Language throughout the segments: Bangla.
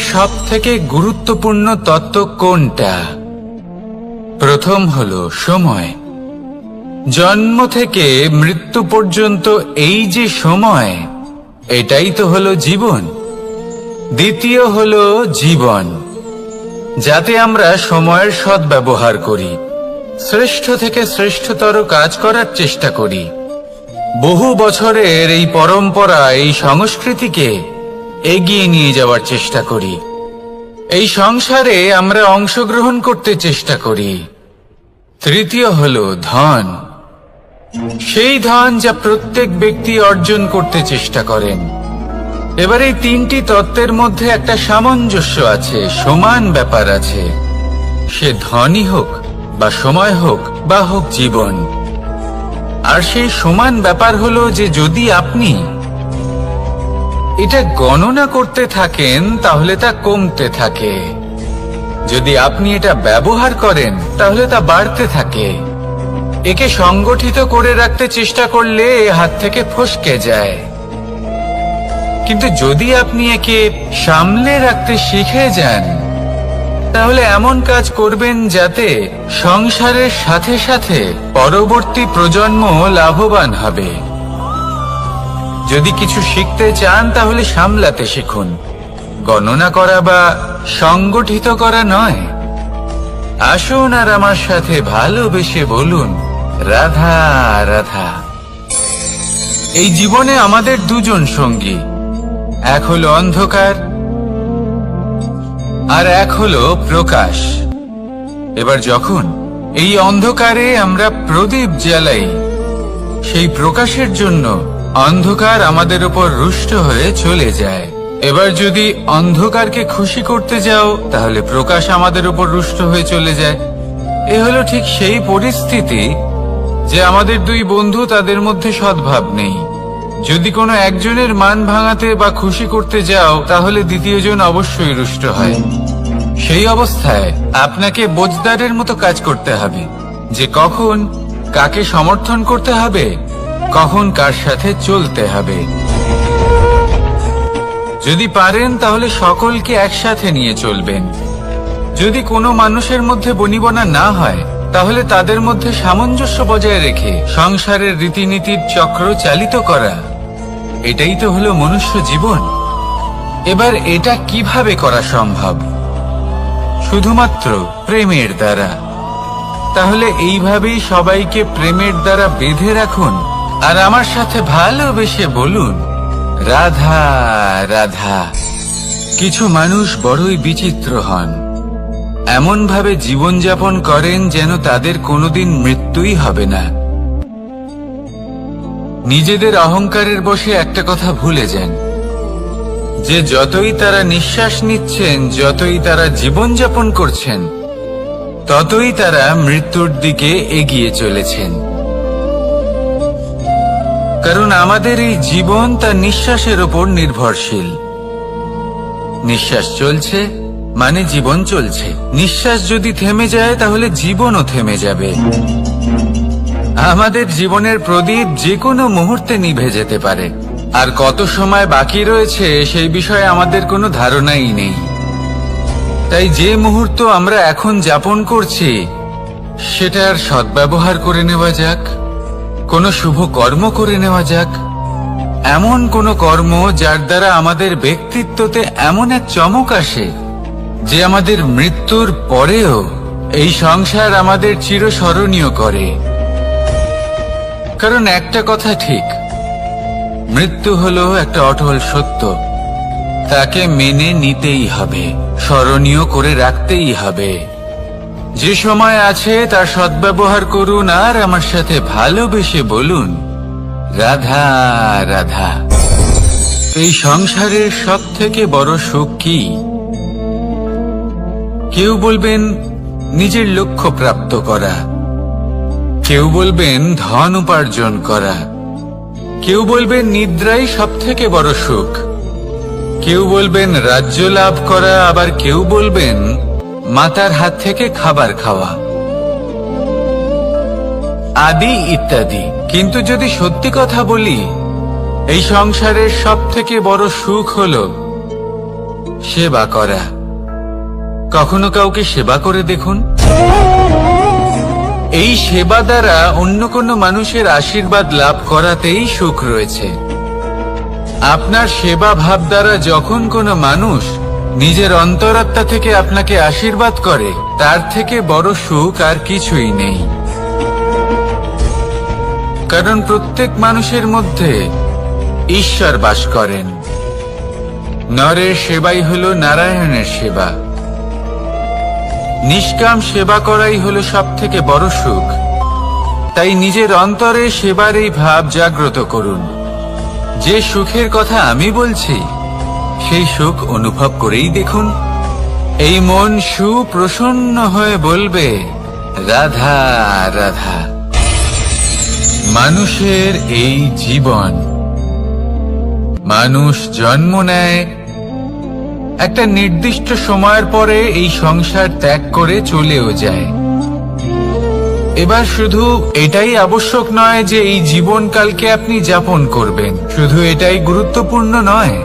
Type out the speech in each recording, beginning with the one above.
সবথেকে গুরুত্বপূর্ণ তত্ত্ব কোনটা? প্রথম হলো সময়। জন্ম থেকে মৃত্যু পর্যন্ত এই যে সময়, এটাই তো হলো জীবন। দ্বিতীয় হলো জীবন, যাতে আমরা সময়ের সদ্ব্যবহার করি, শ্রেষ্ঠ থেকে শ্রেষ্ঠতর কাজ করার চেষ্টা করি। বহু বছরের এই পরম্পরা, এই সংস্কৃতিকে এগিয়ে নিয়ে যাওয়ার চেষ্টা করি। এই সংসারে আমরা অংশগ্রহণ করতে চেষ্টা করি। তৃতীয় হলো ধন, সেই ধন যা প্রত্যেক ব্যক্তি অর্জন করতে চেষ্টা করেন। এবার এই তিনটি তত্ত্বের মধ্যে একটা সামঞ্জস্য আছে, সমান ব্যাপার আছে। সে ধনই হোক বা সময় হোক বা হোক জীবন। আর সেই সমান ব্যাপার হলো যে যদি আপনি এটা গণনা করতে থাকেন তাহলে তা কমতে থাকে, যদি আপনি এটা ব্যবহার করেন তাহলে তা বাড়তে থাকে। একে সংগঠিত করে রাখতে চেষ্টা করলে এ হাত থেকে ফসকে যায়, কিন্তু যদি আপনি একে সামলে রাখতে শিখে যান তাহলে এমন কাজ করবেন যাতে সংসারের সাথে সাথে পরবর্তী প্রজন্ম লাভবান হবে। যদি কিছু শিখতে চান তাহলে সামলাতে শিখুন, গণনা করা বা সংগঠিত করা নয়। আসুন আর আমার সাথে ভালোবেসে বলুন, রাধা রাধা। এই জীবনে আমাদের দুজন সঙ্গী, এক হলো অন্ধকার আর এক হলো প্রকাশ। এবার যখন এই অন্ধকারে আমরা প্রদীপ জ্বালাই, সেই প্রকাশের জন্য অন্ধকার আমাদের উপর রুষ্ট হয়ে চলে যায়। এবার যদি অন্ধকারকে খুশি করতে যাও তাহলে প্রকাশ আমাদের উপর রুষ্ট হয়ে চলে যায়। এ হলো ঠিক সেই পরিস্থিতি যে আমাদের দুই বন্ধু, তাদের মধ্যে সদ্ভাব নেই। যদি কোনো একজনের মান ভাঙাতে বা খুশি করতে যাও তাহলে দ্বিতীয়জন অবশ্যই রুষ্ট হয়। সেই অবস্থায় আপনাকে বোঝদারের মতো কাজ করতে হবে, যে কখন কাকে সমর্থন করতে হবে, কখন কার সাথে চলতে হবে। যদি পারেন তাহলে সকলকে একসাথে নিয়ে চলবেন। যদি কোনো মানুষের মধ্যে বনিবনা না হয় তাহলে তাদের মধ্যে সামঞ্জস্য বজায় রেখে সংসারের রীতিনীতির চক্র চালিত করা, এটাই তো হলো মনুষ্য জীবন। এবার এটা কিভাবে করা সম্ভব? শুধুমাত্র প্রেমের দ্বারা। তাহলে এইভাবেই সবাইকে প্রেমের দ্বারা বেঁধে রাখুন আর আমার সাথে ভালোবেসে বলুন, রাধা রাধা। কিছু মানুষ বড়ই বিচিত্র হন, এমন ভাবে জীবনযাপন করেন যেন তাদের কোনোদিন মৃত্যুই হবে না। নিজেদের অহংকারের বশে একটা কথা ভুলে যান, যে যতই তারা নিঃশ্বাস নিচ্ছেন, যতই তারা জীবনযাপন করছেন, ততই তারা মৃত্যুর দিকে এগিয়ে চলেছেন। কারণ আমাদের এই জীবন তার নিঃশ্বাসের উপর নির্ভরশীল। নিঃশ্বাস চলছে মানে জীবন চলছে। নিঃশ্বাস যদি থেমে যায় তাহলে জীবনও থেমে যাবে। আমাদের জীবনের প্রদীপ যে কোনো মুহূর্তে নিভে যেতে পারে, আর কত সময় বাকি রয়েছে সেই বিষয়ে আমাদের কোনো ধারণাই নেই। তাই যে মুহূর্ত আমরা এখন যাপন করছি সেটার সদ্ব্যবহার করে নেওয়া যাক, কোনো শুভ কর্ম করে নেওয়া যাক, এমন কোনো কর্ম যার দ্বারা আমাদের ব্যক্তিত্বতে এমন এক চমক আসে যে আমাদের মৃত্যুর পরেও এই সংসার আমাদের চিরস্মরণীয় করে। কারণ একটা কথা ঠিক, মৃত্যু হলো একটা অটল সত্য, তাকে মেনে নিতেই হবে, স্মরণীয় করে রাখতেই হবে। যে সময় আছে তার সদ্ব্যবহার করুন আর আমার সাথে ভালোবেসে বলুন, রাধা রাধা। এই সংসারের সবথেকে বড় সুখ কি? কেউ বলবেন নিজের লক্ষ্য প্রাপ্ত করা, কেউ বলবেন ধন উপার্জন করা, কেউ বলবেন নিদ্রাই সবথেকে বড় সুখ, কেউ বলবেন রাজ্য লাভ করা, আবার কেউ বলবেন মাতার হাত থেকে খাবার খাওয়া, আদি ইত্যাদি। কিন্তু যদি সত্যি কথা বলি, এই সংসারের সবথেকে বড় সুখ হলো সেবা করা। কখনো কাউকে সেবা করে দেখুন। এই সেবা দ্বারা অন্য কোনো মানুষের আশীর্বাদ লাভ করাতেই সুখ রয়েছে। আপনার সেবা ভাব দ্বারা যখন কোনো মানুষ নিজের অন্তরাত্মা থেকে আপনাকে আশীর্বাদ করে, তার থেকে বড় সুখ আর কিছুই নেই। কারণ প্রত্যেক মানুষের মধ্যে ঈশ্বর বাস করেন। নরের সেবাই হলো নারায়ণের সেবা। নিষ্কাম সেবা করাই হলো সব থেকে বড় সুখ। তাই নিজের অন্তরে সেবার এই ভাব জাগ্রত করুন। যে সুখের কথা আমি বলছি, সেই সুখ অনুভব করেই দেখুন। এই মন সুপ্রসন্ন হয়ে বলবে, রাধা রাধা। মানুষের এই জীবন, মানুষ জন্ম নেয়, একটা নির্দিষ্ট সময়ের পরে এই সংসার ত্যাগ করে চলেও যায়। এবার শুধু এটাই আবশ্যক নয় যে এই জীবনকালকে আপনি যাপন করবেন, শুধু এটাই গুরুত্বপূর্ণ নয়।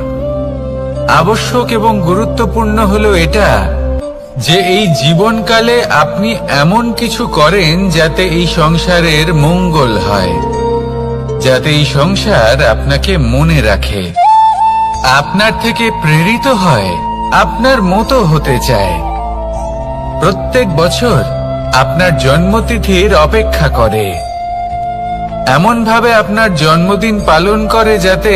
আবশ্যক এবং গুরুত্বপূর্ণ হলো এটা যে এই জীবনকালে আপনি এমন কিছু করেন যাতে এই সংসারের মঙ্গল হয়, যাতে এই সংসার আপনাকে মনে রাখে, আপনার থেকে প্রেরিত হয়, আপনার মতো হতে চায়। প্রত্যেক বছর আপনার জন্মতিথির অপেক্ষা করে, এমন ভাবে আপনার জন্মদিন পালন করে যাতে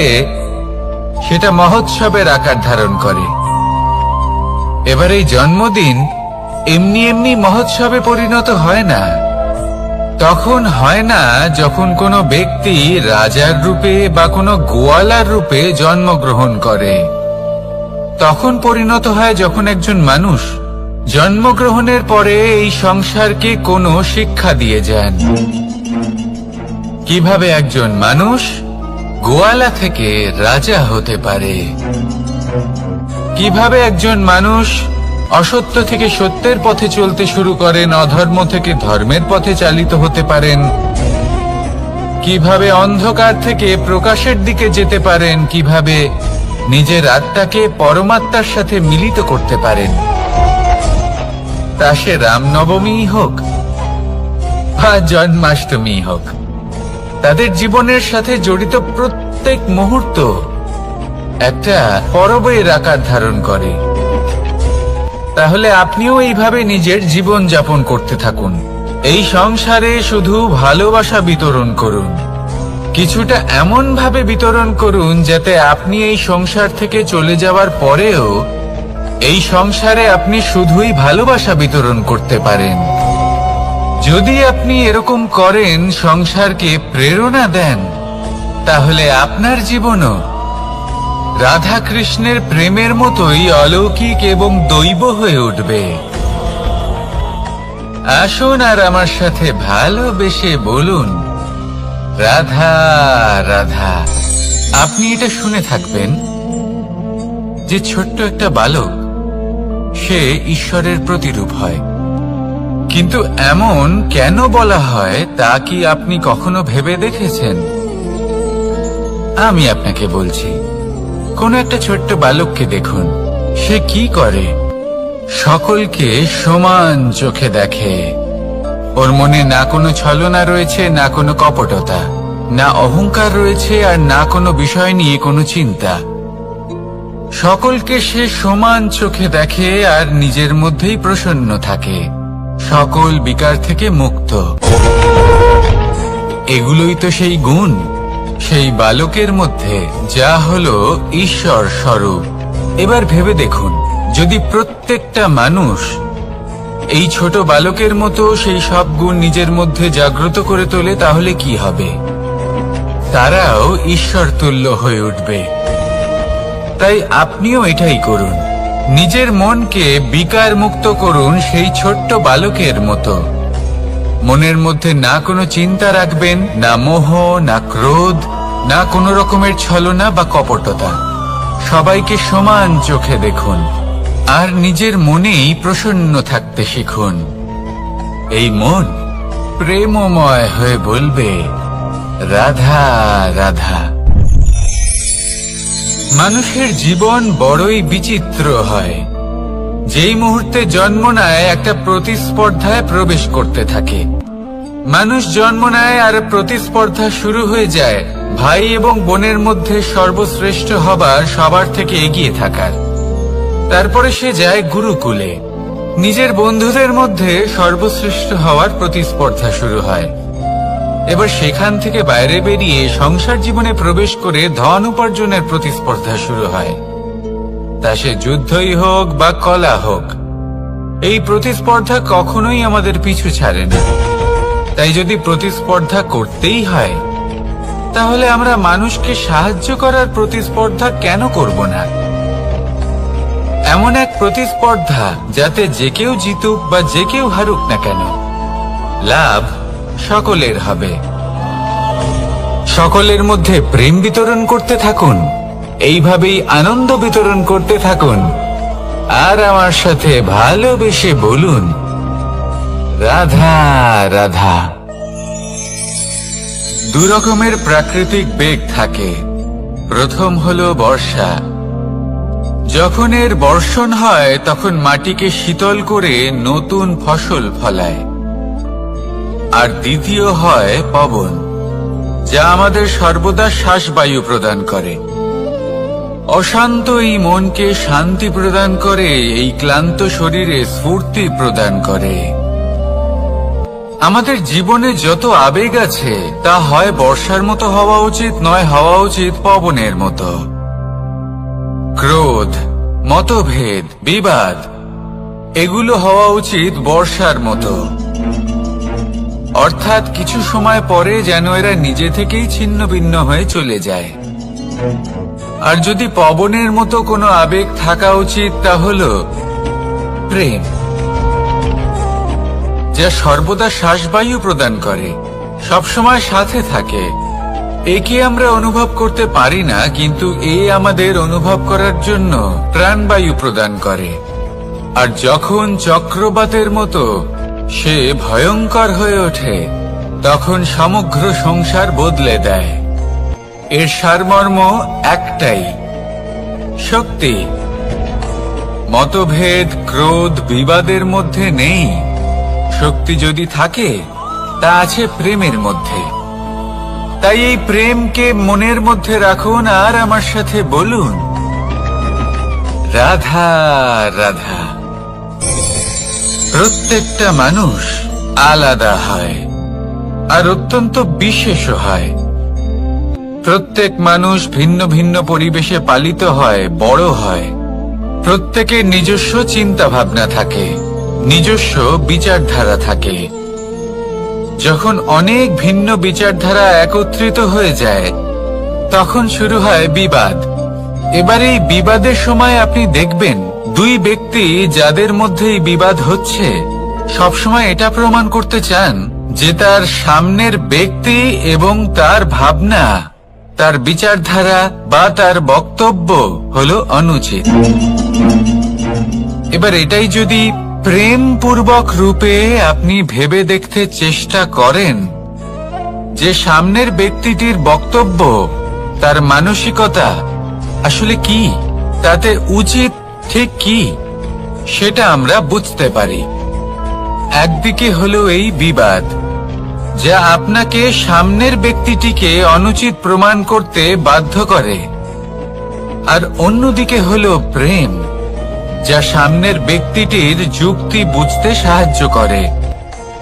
সেটা মহোৎসবের আকার ধারণ করে। এবার এই জন্মদিন এমনি এমনি মহোৎসবে পরিণত হয় না। তখন হয় না যখন কোনো ব্যক্তি রাজার রূপে বা কোনো গোয়ালার রূপে জন্মগ্রহণ করে। তখন পরিণত হয় যখন একজন মানুষ জন্মগ্রহণের পরে এই সংসারকে কোনো শিক্ষা দিয়ে যান। কিভাবে একজন মানুষ গোয়ালা থেকে রাজা হতে পারে, কিভাবে একজন মানুষ অসত্য থেকে সত্যের পথে চলতে শুরু করেন, অধর্ম থেকে ধর্মের পথে চালিত হতে পারেন, কিভাবে অন্ধকার থেকে প্রকাশের দিকে যেতে পারেন, কিভাবে নিজের আত্মাকে পরমাত্মার সাথে মিলিত করতে পারেন। তা সে রামনবমী হোক বা জন্মাষ্টমী হোক, তাদের জীবনের সাথে জড়িত প্রত্যেক মুহূর্ত একটা পরবের আকার ধারণ করে। তাহলে আপনিও এইভাবে নিজের জীবন যাপন করতে থাকুন। এই সংসারে শুধু ভালোবাসা বিতরণ করুন, কিছুটা এমন ভাবে বিতরণ করুন যাতে আপনি এই সংসার থেকে চলে যাওয়ার পরেও এই সংসারে আপনি শুধুই ভালোবাসা বিতরণ করতে পারেন। যদি আপনি এরকম করেন, সংসারকে প্রেরণা দেন, তাহলে আপনার জীবনও রাধা কৃষ্ণের প্রেমের মতোই অলৌকিক এবং দৈব হয়ে উঠবে। আসুন আর আমার সাথে ভালোবেসে বলুন, রাধা রাধা। আপনি এটা শুনে থাকবেন যে ছোট্ট একটা বালক, সে ঈশ্বরের প্রতিরূপ হয়। কিন্তু এমন কেন বলা হয় তা কি আপনি কখনো ভেবে দেখেছেন? আমি আপনাকে বলছি। কোন একটা ছোট্ট বালককে দেখুন, সে কি করে? সকলকে সমান চোখে দেখে। ওর মনে না কোনো ছলনা রয়েছে, না কোনো কপটতা, না অহংকার রয়েছে, আর না কোনো বিষয় নিয়ে কোনো চিন্তা। সকলকে সে সমান চোখে দেখে আর নিজের মধ্যেই প্রসন্ন থাকে, সকল বিকার থেকে মুক্ত। এগুলোই তো সেই গুণ সেই বালকের মধ্যে, যা হলো ঈশ্বর স্বরূপ। এবার ভেবে দেখুন, যদি প্রত্যেকটা মানুষ এই ছোট বালকের মতো সেই সব গুণ নিজের মধ্যে জাগ্রত করে তোলে, তাহলে কি হবে? তারাও ঈশ্বর তুল্য হয়ে উঠবে। তাই আপনিও এটাই করুন, নিজের মনকে বিকার মুক্ত করুন সেই ছোট্ট বালকের মতো। মনের মধ্যে না কোনো চিন্তা রাখবেন, না মোহ, না ক্রোধ, না কোনো রকমের ছলনা বা কপটতা। সবাইকে সমান চোখে দেখুন আর নিজের মনেই প্রসন্ন থাকতে শিখুন। এই মন প্রেমময় হয়ে বলবে, রাধা রাধা। মানুষের জীবন বড়ই বিচিত্র হয়। যেই মুহূর্তে জন্ম নেয় একটা প্রতিস্পর্ধায় প্রবেশ করতে থাকে। মানুষ জন্ম নেয় আর প্রতিস্পর্ধা শুরু হয়ে যায় ভাই এবং বোনের মধ্যে সর্বশ্রেষ্ঠ হবার, সবার থেকে এগিয়ে থাকার। তারপরে সে যায় গুরুকুলে। নিজের বন্ধুদের মধ্যে সর্বশ্রেষ্ঠ হওয়ার প্রতিস্পর্ধা শুরু হয়। এবার সেখান থেকে বাইরে বেরিয়ে সংসার জীবনে প্রবেশ করে ধন উপার্জনের প্রতিস্পর্ধা শুরু হয়। তা সে যুদ্ধই হোক বা কলা হোক, এই প্রতিস্পর্ধা কখনোই আমাদের পিছু ছাড়ে না। তাই যদি প্রতিস্পর্ধা করতেই হয়, তাহলে আমরা মানুষকে সাহায্য করার প্রতিস্পর্ধা কেন করব না? এমন এক প্রতিস্পর্ধা যাতে যে কেউ জিতুক বা যে কেউ হারুক না কেন, লাভ সকলের হবে। সকলের মধ্যে প্রেম বিতরণ করতে থাকুন, এইভাবেই আনন্দ বিতরণ করতে থাকুন, আর আমার সাথে ভালোবেসে বলুন, রাধা রাধা। দু রকমের প্রাকৃতিক বেগ থাকে। প্রথম হলো বর্ষা। যখন এর বর্ষণ হয় তখন মাটিকে শীতল করে নতুন ফসল ফলায়। আর দ্বিতীয় হয় পবন, যা আমাদের সর্বদা শ্বাসবায়ু প্রদান করে। অশান্ত এই মনকে শান্তি প্রদান করে, এই ক্লান্ত শরীরে স্ফূর্তি প্রদান করে। আমাদের জীবনে যত আবেগ আছে তা হয় বর্ষার মতো হওয়া উচিত, নয় হওয়া উচিত পবনের মতো। ক্রোধ, মতভেদ, বিবাদ, এগুলো হওয়া উচিত বর্ষার মতো। অর্থাৎ কিছু সময় পরে যেন এরা নিজে থেকেই ছিন্ন ভিন্ন হয়ে চলে যায়। আর যদি পবনের মতো কোনো আবেগ থাকা উচিত, তা হলো প্রেম, যা সর্বদা শ্বাসবায়ু প্রদান করে, সবসময় সাথে থাকে। একে আমরা অনুভব করতে পারি না, কিন্তু এ আমাদের অনুভব করার জন্য প্রাণবায়ু প্রদান করে। আর যখন চক্রবাতের মতো সে ভয়ঙ্কর হয়ে ওঠে, তখন সমগ্র সংসার বদলে দেয়। এর সারমর্ম একটাই, শক্তি। মতভেদ, ক্রোধ, বিবাদের মধ্যে নেই। শক্তি যদি থাকে, তা আছে প্রেমের মধ্যে। তাই এই প্রেমকে মনের মধ্যে রাখুন আর আমার সাথে বলুন, রাধা রাধা। প্রত্যেকটা মানুষ আলাদা হয় আর অত্যন্ত বিশেষ হয়। প্রত্যেক মানুষ ভিন্ন ভিন্ন পরিবেশে পালিত হয়, বড় হয়। প্রত্যেকের নিজস্ব চিন্তা ভাবনা থাকে, নিজস্ব বিচারধারা থাকে। যখন অনেক ভিন্ন বিচারধারা একত্রিত হয়ে যায়, তখন শুরু হয় বিবাদ। এবার এই বিবাদের সময় আপনি দেখবেন, দুই ব্যক্তি যাদের মধ্যে এই বিবাদ হচ্ছে, সবসময় এটা প্রমাণ করতে চান যে তার সামনের ব্যক্তি এবং তার ভাবনা, তার বিচারধারা বা তার বক্তব্য হলো অনুচিত। এবার এটাই যদি প্রেমপূর্বক রূপে আপনি ভেবে দেখতে চেষ্টা করেন যে সামনের ব্যক্তিটির বক্তব্য, তার মানসিকতা আসলে কি, তাতে উচিত ঠিক কি, সেটা আমরা বুঝতে পারি। একদিকে হলো এই বিবাদ, যা আপনাকে সামনের ব্যক্তিটিকে অনুচিত প্রমাণ করতে বাধ্য করে। আর অন্যদিকে হলো প্রেম, যা সামনের ব্যক্তিটির যুক্তি বুঝতে সাহায্য করে,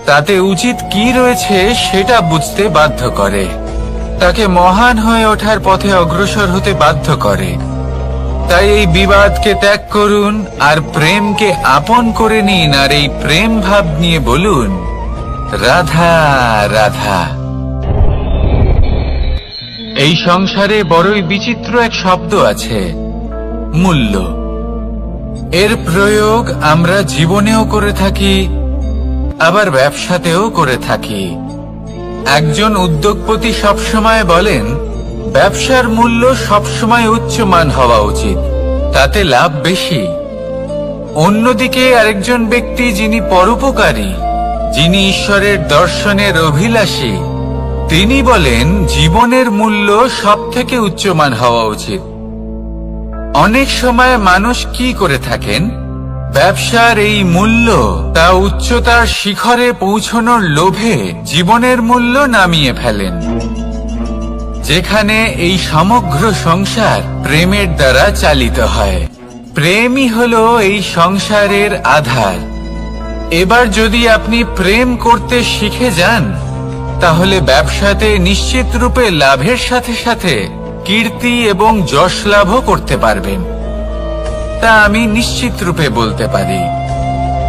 তাতে উচিত কি রয়েছে সেটা বুঝতে বাধ্য করে, তাকে মহান হয়ে ওঠার পথে অগ্রসর হতে বাধ্য করে। তাই এই বিবাদকে ত্যাগ করুন আর প্রেমকে আপন করে নিন, আর এই প্রেম ভাব নিয়ে বলুন, রাধা রাধা। এই সংসারে বড়ই বিচিত্র এক শব্দ আছে, মূল্য। এর প্রয়োগ আমরা জীবনেও করে থাকি, আবার ব্যবসাতেও করে থাকি। একজন উদ্যোগপতি সবসময় বলেন, ব্যবসার মূল্য সবসময় উচ্চমান হওয়া উচিত, তাতে লাভ বেশি। অন্যদিকে আরেকজন ব্যক্তি যিনি পরোপকারী, যিনি ঈশ্বরের দর্শনের অভিলাষী, তিনি বলেন জীবনের মূল্য সব থেকে উচ্চমান হওয়া উচিত। অনেক সময় মানুষ কি করে থাকেন, ব্যবসার এই মূল্য তা উচ্চতার শিখরে পৌঁছানোর লোভে জীবনের মূল্য নামিয়ে ফেলেন, যেখানে এই সমগ্র সংসার প্রেমের দ্বারা চালিত হয়। প্রেমই হলো এই সংসারের আধার। এবার যদি আপনি প্রেম করতে শিখে যান, তাহলে ব্যবসাতে নিশ্চিত রূপে লাভের সাথে সাথে কীর্তি এবং যশ লাভও করতে পারবেন। তা আমি নিশ্চিত রূপে বলতে পারি,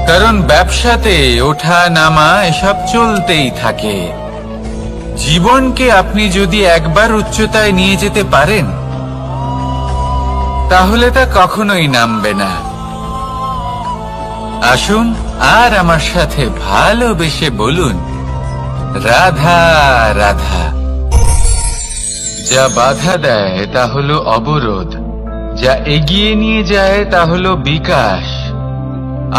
কারণ ব্যবসাতে ওঠা নামা এসব চলতেই থাকে। জীবনকে আপনি যদি একবার উচ্চতায় নিয়ে যেতে পারেন, তাহলে তা কখনোই নামবে না। আসুন আর আমার সাথে ভালোবেসে বলুন, রাধা রাধা। যা বাধা দেয় তা হলো অবরোধ, যা এগিয়ে নিয়ে যায় তা হলো বিকাশ,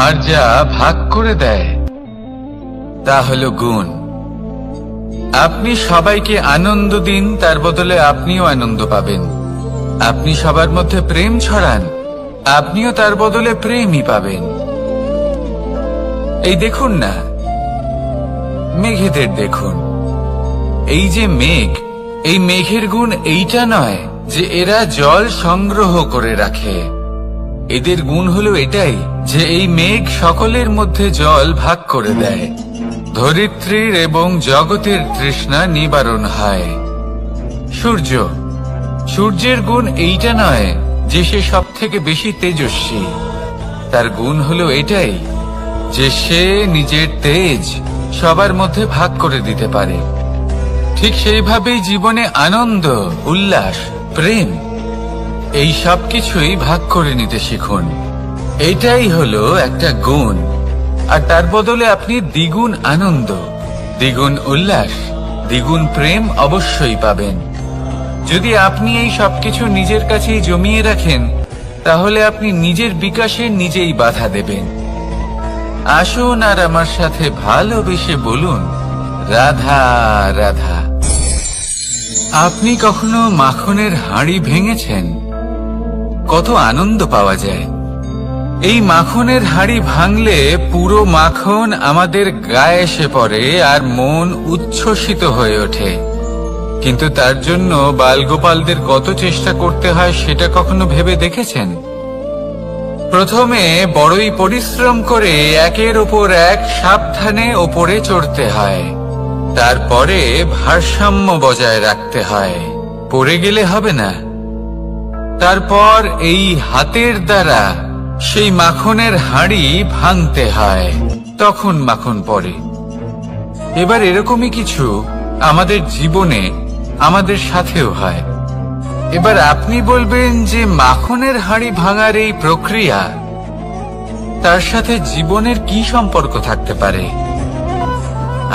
আর যা ভাগ করে দেয় তা হলো গুণ। আপনি সবাইকে আনন্দ দিন, তার বদলে আপনিও আনন্দ পাবেন। আপনি সবার মধ্যে প্রেম ছড়ান, আপনিও তার বদলে প্রেমই পাবেন। এই দেখুন না, মেঘেদের দেখুন। এই যে মেঘ, এই মেঘের গুণ এইটা নয় যে এরা জল সংগ্রহ করে রাখে। এদের গুণ হলো এটাই যে এই মেঘ সকলের মধ্যে জল ভাগ করে দেয়। ধরিত্রীর এবং জগতের তৃষ্ণা নিবারণ হয়। সূর্য, সূর্যের গুণ এইটা নয় যে সে সব থেকে বেশি তেজস্বী। তার গুণ হলো এটাই যে সে নিজের তেজ সবার মধ্যে ভাগ করে দিতে পারে। ঠিক সেইভাবেই জীবনে আনন্দ, উল্লাস, প্রেম এই সব কিছুই ভাগ করে নিতে শিখুন। এটাই হলো একটা গুণ, আর তার বদলে আপনি দ্বিগুণ আনন্দ, দ্বিগুণ উল্লাস, দ্বিগুণ প্রেম অবশ্যই পাবেন। যদি আপনি এই সবকিছু নিজের কাছেই জমিয়ে রাখেন, তাহলে আপনি নিজের বিকাশে নিজেই বাধা দেবেন। আসুন আর আমার সাথে ভালোবেসে বলুন, রাধা রাধা। আপনি কখনো মাখনের হাঁড়ি ভেঙেছেন? কত আনন্দ পাওয়া যায়। এই মাখনের হাঁড়ি ভাঙলে পুরো মাখন আমাদের গায়ে এসে পড়ে আর মন উচ্ছ্বসিত হয়ে ওঠে। কিন্তু তার জন্য বালগোপালদের কত চেষ্টা করতে হয় সেটা কখনো ভেবে দেখেছেন? প্রথমে বড়ই পরিশ্রম করে একের ওপর এক সাবধানে ওপরে চড়তে হয়, তারপরে ভারসাম্য বজায় রাখতে হয়, পড়ে গেলে হবে না। তারপর এই হাতের দ্বারা সেই মাখনের হাঁড়ি ভাঙতে হয়, তখন মাখন পড়ে। এবার এরকমই কিছু আমাদের জীবনে আমাদের সাথেও হয়। এবার আপনি বলবেন যে মাখনের হাঁড়ি ভাঙার এই প্রক্রিয়া, তার সাথে জীবনের কি সম্পর্ক থাকতে পারে?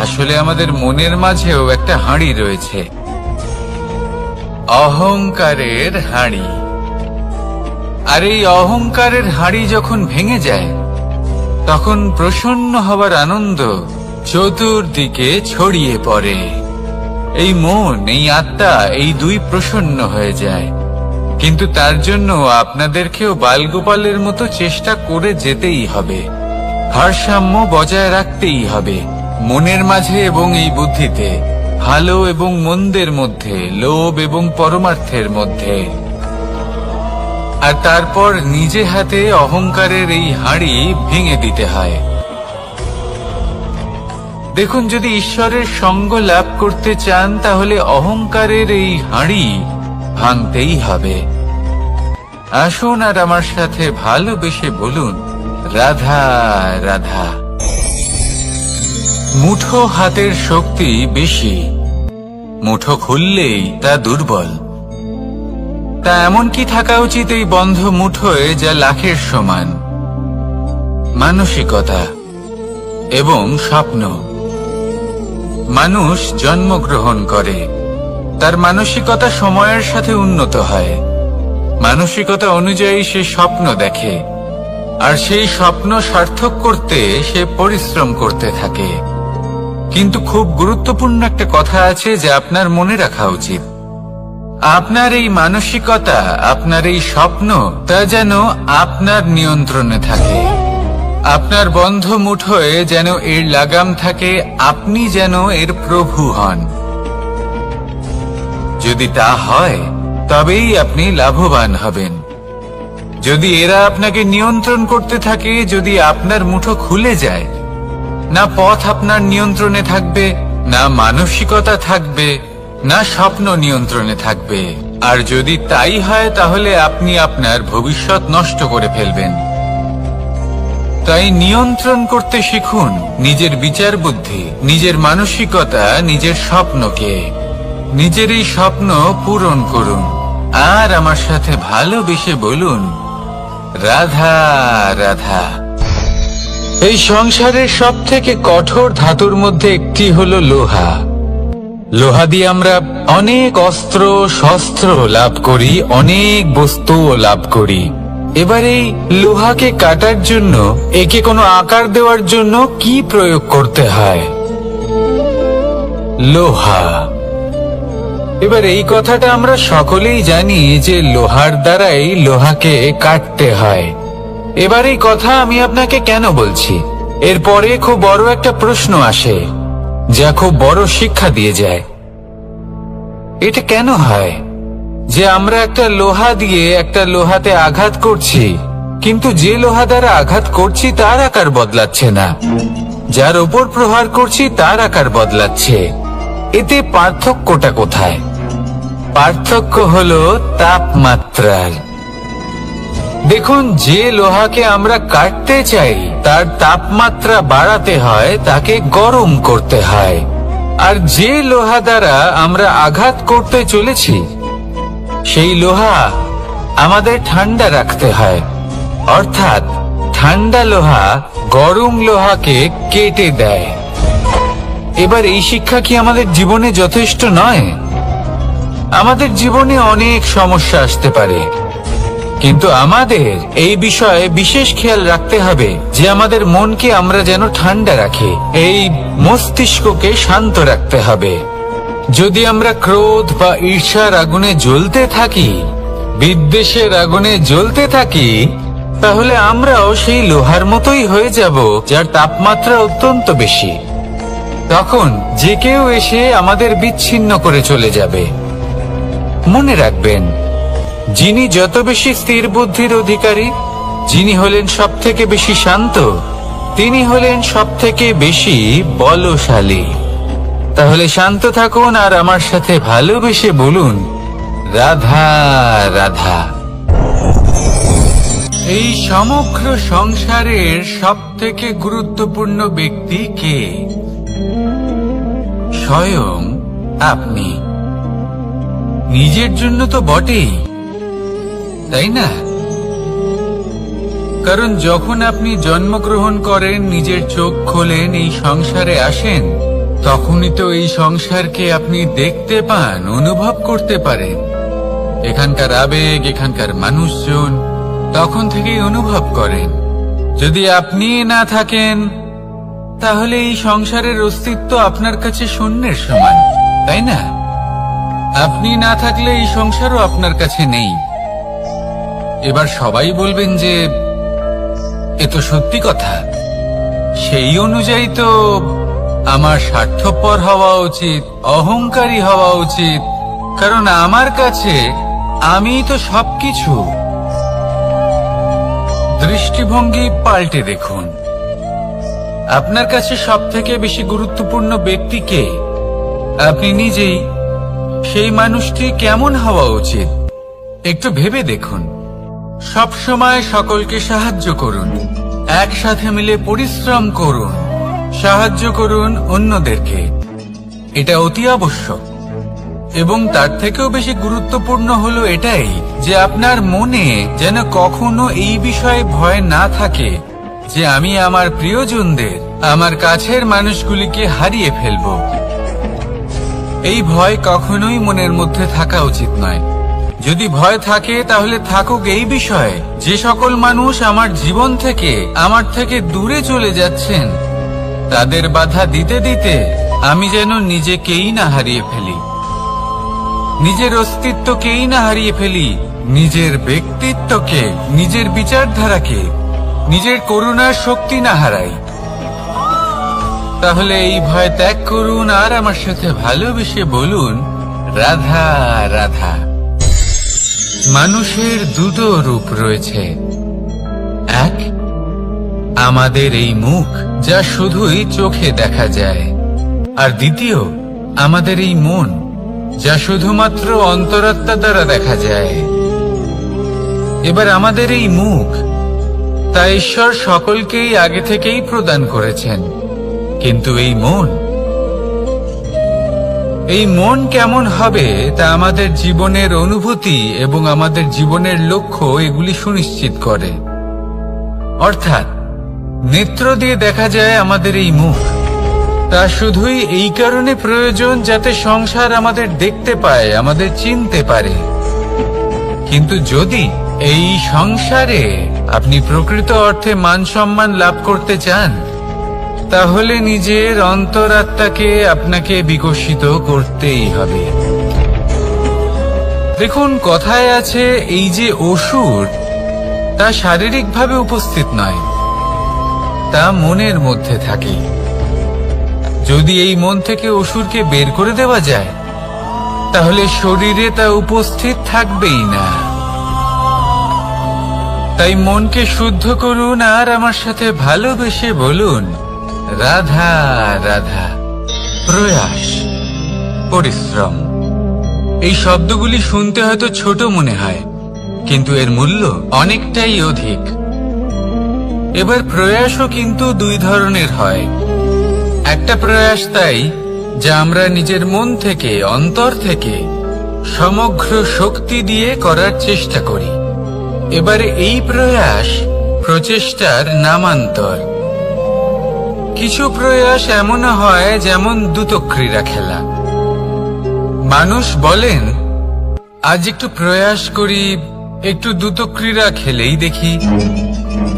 আসলে আমাদের মনের মাঝেও একটা হাঁড়ি রয়েছে, অহংকারের হাঁড়ি। আর এই অহংকারের হাঁড়ি যখন ভেঙে যায়, তখন প্রসন্ন হবার আনন্দ চতুর্দিকে ছড়িয়ে পড়ে। এই মন, এই আত্মা, এই দুই প্রসন্ন হয়ে যায়। কিন্তু তার জন্য আপনাদেরকেও বালগোপালের মতো চেষ্টা করে যেতেই হবে, ভারসাম্য বজায় রাখতেই হবে মনের মাঝে এবং এই বুদ্ধিতে, ভালো এবং মন্দের মধ্যে, লোভ এবং পরমার্থের মধ্যে। আর তারপর নিজে হাতে অহংকারের এই হাঁড়ি ভেঙে দিতে হয়। দেখুন, যদি ঈশ্বরের সঙ্গ লাভ করতে চান, তাহলে অহংকারের এই হাঁড়ি ভাঙতেই হবে। আসুন আর আমার সাথে ভালোবেসে বলুন, রাধা রাধা। মুঠো হাতের শক্তি বেশি, মুঠো খুললেই তা দুর্বল। তা এমন কি থাকা উচিত এই বন্ধ মুঠোয় যা লাখের সমান? মানসিকতা এবং স্বপ্ন। মানুষ জন্মগ্রহণ করে, তার মানসিকতা সময়ের সাথে উন্নত হয়। মানসিকতা অনুযায়ী সে স্বপ্ন দেখে, আর সেই স্বপ্ন সার্থক করতে সে পরিশ্রম করতে থাকে। কিন্তু খুব গুরুত্বপূর্ণ একটা কথা আছে যা আপনার মনে রাখা উচিত। আপনার এই মানসিকতা, আপনার এই স্বপ্ন, তা যেন আপনার নিয়ন্ত্রণে থাকে। আপনার বন্ধ মুঠোয় যেন এর লাগাম থাকে, আপনি যেন এর প্রভু হন। যদি তা হয় তবেই আপনি লাভবান হবেন। যদি এরা আপনাকে নিয়ন্ত্রণ করতে থাকে, যদি আপনার মুঠো খুলে যায়, না পথ আপনার নিয়ন্ত্রণে থাকবে, না মানসিকতা থাকবে, না স্বপ্ন নিয়ন্ত্রণে থাকবে। আর যদি তাই হয় তাহলে আপনি আপনার ভবিষ্যৎ নষ্ট করে ফেলবেন। তাই নিয়ন্ত্রণ করতে শিখুন নিজের বিচার বুদ্ধি, নিজের মানসিকতা, নিজের স্বপ্নকে। নিজের এই স্বপ্ন পূরণ করুন আর আমার সাথে ভালোবেসে বলুন, রাধা রাধা। এই সংসারের সব থেকে কঠোর ধাতুর মধ্যে একটি হলো লোহা। লোহা দিয়ে আমরা অনেক অস্ত্র শস্ত্র লাভ করি, অনেক বস্তুও লাভ করি। এবার এই লোহাকে কাটার জন্য, একে কোনো আকার দেওয়ার জন্য কি প্রয়োগ করতে হয়? লোহা। এবার এই কথাটা আমরা সকলেই জানি যে লোহার দ্বারাই লোহাকে কাটতে হয়। এবার এই কথা আমি আপনাকে কেন বলছি? এরপরে খুব বড় একটা প্রশ্ন আসে, যা খুব বড় শিক্ষা দিয়ে যায়। এটা কেন হয় যে আমরা একটা লোহা দিয়ে একটা লোহাতে আঘাত করছি, কিন্তু যে লোহা দ্বারা আঘাত করছি তার আকার বদলাচ্ছে না, যার ওপর প্রহার করছি তার আকার বদলাচ্ছে? এতে পার্থক্যটা কোথায়? পার্থক্য হলো তাপমাত্রার। দেখুন, যে লোহাকে আমরা কাটতে চাই তার তাপমাত্রা বাড়াতে হয়, তাকে গরম করতে হয়। আর যে লোহা দ্বারা আমরা আঘাত করতে চলেছি সেই লোহা আমাদের ঠান্ডা রাখতে হয়। অর্থাৎ ঠান্ডা লোহা গরম লোহাকে কেটে দেয়। এবার এই শিক্ষা কি আমাদের জীবনে যথেষ্ট নয়? আমাদের জীবনে অনেক সমস্যা আসতে পারে, কিন্তু আমাদের এই বিষয়ে বিশেষ খেয়াল রাখতে হবে যে আমাদের মনকে আমরা যেন ঠান্ডা রাখি, এই মস্তিষ্ককে শান্ত রাখতে হবে। যদি আমরা ক্রোধ বা ঈর্ষার আগুনে জ্বলতে থাকি, বিদ্বেষের আগুনে জ্বলতে থাকি, তাহলে আমরাও সেই লোহার মতোই হয়ে যাব যার তাপমাত্রা অত্যন্ত বেশি। তখন যে কেউ এসে আমাদের বিচ্ছিন্ন করে চলে যাবে। মনে রাখবেন, যিনি যত বেশি স্থির বুদ্ধির অধিকারী, যিনি হলেন সব থেকে বেশি শান্ত, তিনি হলেন সব থেকে বেশি বলশালী। তাহলে শান্ত থাকুন আর আমার সাথে ভালোবেসে বলুন, রাধা রাধা। এই সমগ্র সংসারের সব থেকে গুরুত্বপূর্ণ ব্যক্তি কে? স্বয়ং আপনি। নিজের জন্য তো বটেই, তাই না? কারণ যখন আপনি জন্মগ্রহণ করেন, নিজের চোখ খোলেন, এই সংসারে আসেন, তখনই তো এই সংসারকে আপনি দেখতে পান, অনুভব করতে পারেন। এখানকার আবেগ, এখানকার মানুষজন তখন থেকেই অনুভব করেন। যদি আপনি না থাকেন তাহলে এই সংসারের অস্তিত্ব আপনার কাছে শূন্যের সমান, তাই না? আপনি না থাকলে এই সংসারও আপনার কাছে নেই। এবার সবাই বলবেন যে এ তো সত্যি কথা, সেই অনুযায়ী তো আমার স্বার্থপর হওয়া উচিত, অহংকারী হওয়া উচিত, কারণ আমার কাছে আমি তো সবকিছু। দৃষ্টিভঙ্গি পাল্টে দেখুন, আপনার কাছে সব থেকে বেশি গুরুত্বপূর্ণ ব্যক্তি কে? আপনি নিজেই। সেই মানুষটি কেমন হওয়া উচিত একটু ভেবে দেখুন। সব সময় সকলকে সাহায্য করুন, একসাথে মিলে পরিশ্রম করুন, সাহায্য করুন অন্যদেরকে। এটা অতি আবশ্যক। এবং তার থেকেও বেশি গুরুত্বপূর্ণ হলো এটাই যে আপনার মনে যেন কখনো এই বিষয়ে ভয় না থাকে যে আমি আমার প্রিয়জনদের, আমার কাছের মানুষগুলিকে হারিয়ে ফেলব। এই ভয় কখনোই মনের মধ্যে থাকা উচিত নয়। যদি ভয় থাকে তাহলে থাকুক এই বিষয়ে যে সকল মানুষ আমার জীবন থেকে, আমার থেকে দূরে চলে যাচ্ছেন, তাদের বাধা দিতে দিতে আমি যেন নিজেকেই না হারিয়ে ফেলি। নিজের অস্তিত্বকেই না হারিয়ে ফেলি, নিজের ব্যক্তিত্বকে, নিজের বিচারধারাকে, নিজের করুণার শক্তি না হারাই, তাহলে এই ভয় ত্যাগ করুন আর আমার সাথে ভালোবেসে বলুন, রাধা রাধা। মানুষের দুটো রূপ রয়েছে, এক আমাদের এই মুখ যা শুধুই চোখে দেখা যায়, আর দ্বিতীয় আমাদের এই মন যা শুধুমাত্র অন্তরাত্মা দ্বারা দেখা যায়। এবার আমাদের এই মুখ তা ঈশ্বর সকলকেই আগে থেকেই প্রদান করেছেন, কিন্তু এই মন কেমন হবে তা আমাদের জীবনের অনুভূতি এবং আমাদের জীবনের লক্ষ্য এগুলি সুনিশ্চিত করে। অর্থাৎ নেত্র দিয়ে দেখা যায় আমাদের এই মুখ, তা শুধুই এই কারণে প্রয়োজন যাতে সংসার আমাদের দেখতে পায়, আমাদের চিনতে পারে। কিন্তু যদি এই সংসারে আপনি প্রকৃত অর্থে মান সম্মান লাভ করতে চান, তাহলে নিজের অন্তরাত্মাকে আপনাকে বিকশিত করতেই হবে। দেখুন, কথায় আছে এই যে অসুর, তা শারীরিকভাবে উপস্থিত নয়, তা মনের মধ্যে থাকে। যদি এই মন থেকে অসুরকে বের করে দেওয়া যায়, তাহলে শরীরে তা উপস্থিত থাকবেই না। তাই মনকে শুদ্ধ করুন আর আমার সাথে ভালোবেসে বলুন, রাধা রাধা। প্রয়াস, পরিশ্রম, এই শব্দগুলি শুনতে হয়তো ছোট মনে হয়, কিন্তু এর মূল্য অনেকটাই অধিক। এবার প্রয়াসও কিন্তু দুই ধরনের হয়। একটা প্রয়াস তাই যা আমরা নিজের মন থেকে, অন্তর থেকে সমগ্র শক্তি দিয়ে করার চেষ্টা করি। এবারে এই প্রয়াস প্রচেষ্টার নামান্তর। কিছু প্রয়াস এমন হয় যেমন দ্রুতক্রীড়া খেলা। মানুষ বলেন, আজ একটু প্রয়াস করি, একটু দ্রুতক্রীড়া খেলেই দেখি,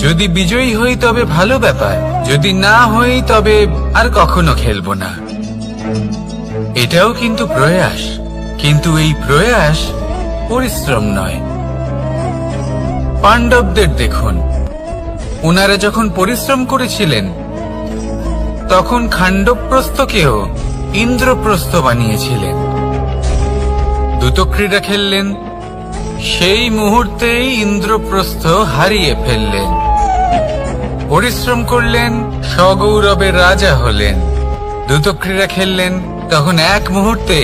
যদি বিজয়ী হই তবে ভালো ব্যাপার, যদি না হই তবে আর কখনো খেলবো না। এটাও কিন্তু প্রয়াস, কিন্তু এই প্রয়াস পরিশ্রম নয়। পাণ্ডবদের দেখুন, ওনারা যখন পরিশ্রম করেছিলেন তখন খাণ্ডবপ্রস্থকেও ইন্দ্রপ্রস্থ বানিয়েছিলেন। দ্রুতক্রীড়া খেললেন, সেই মুহূর্তেই ইন্দ্রপ্রস্থ হারিয়ে ফেললেন। পরিশ্রম করলেন, সগৌরবের রাজা হলেন। দ্রুতক্রীড়া খেললেন, তখন এক মুহূর্তে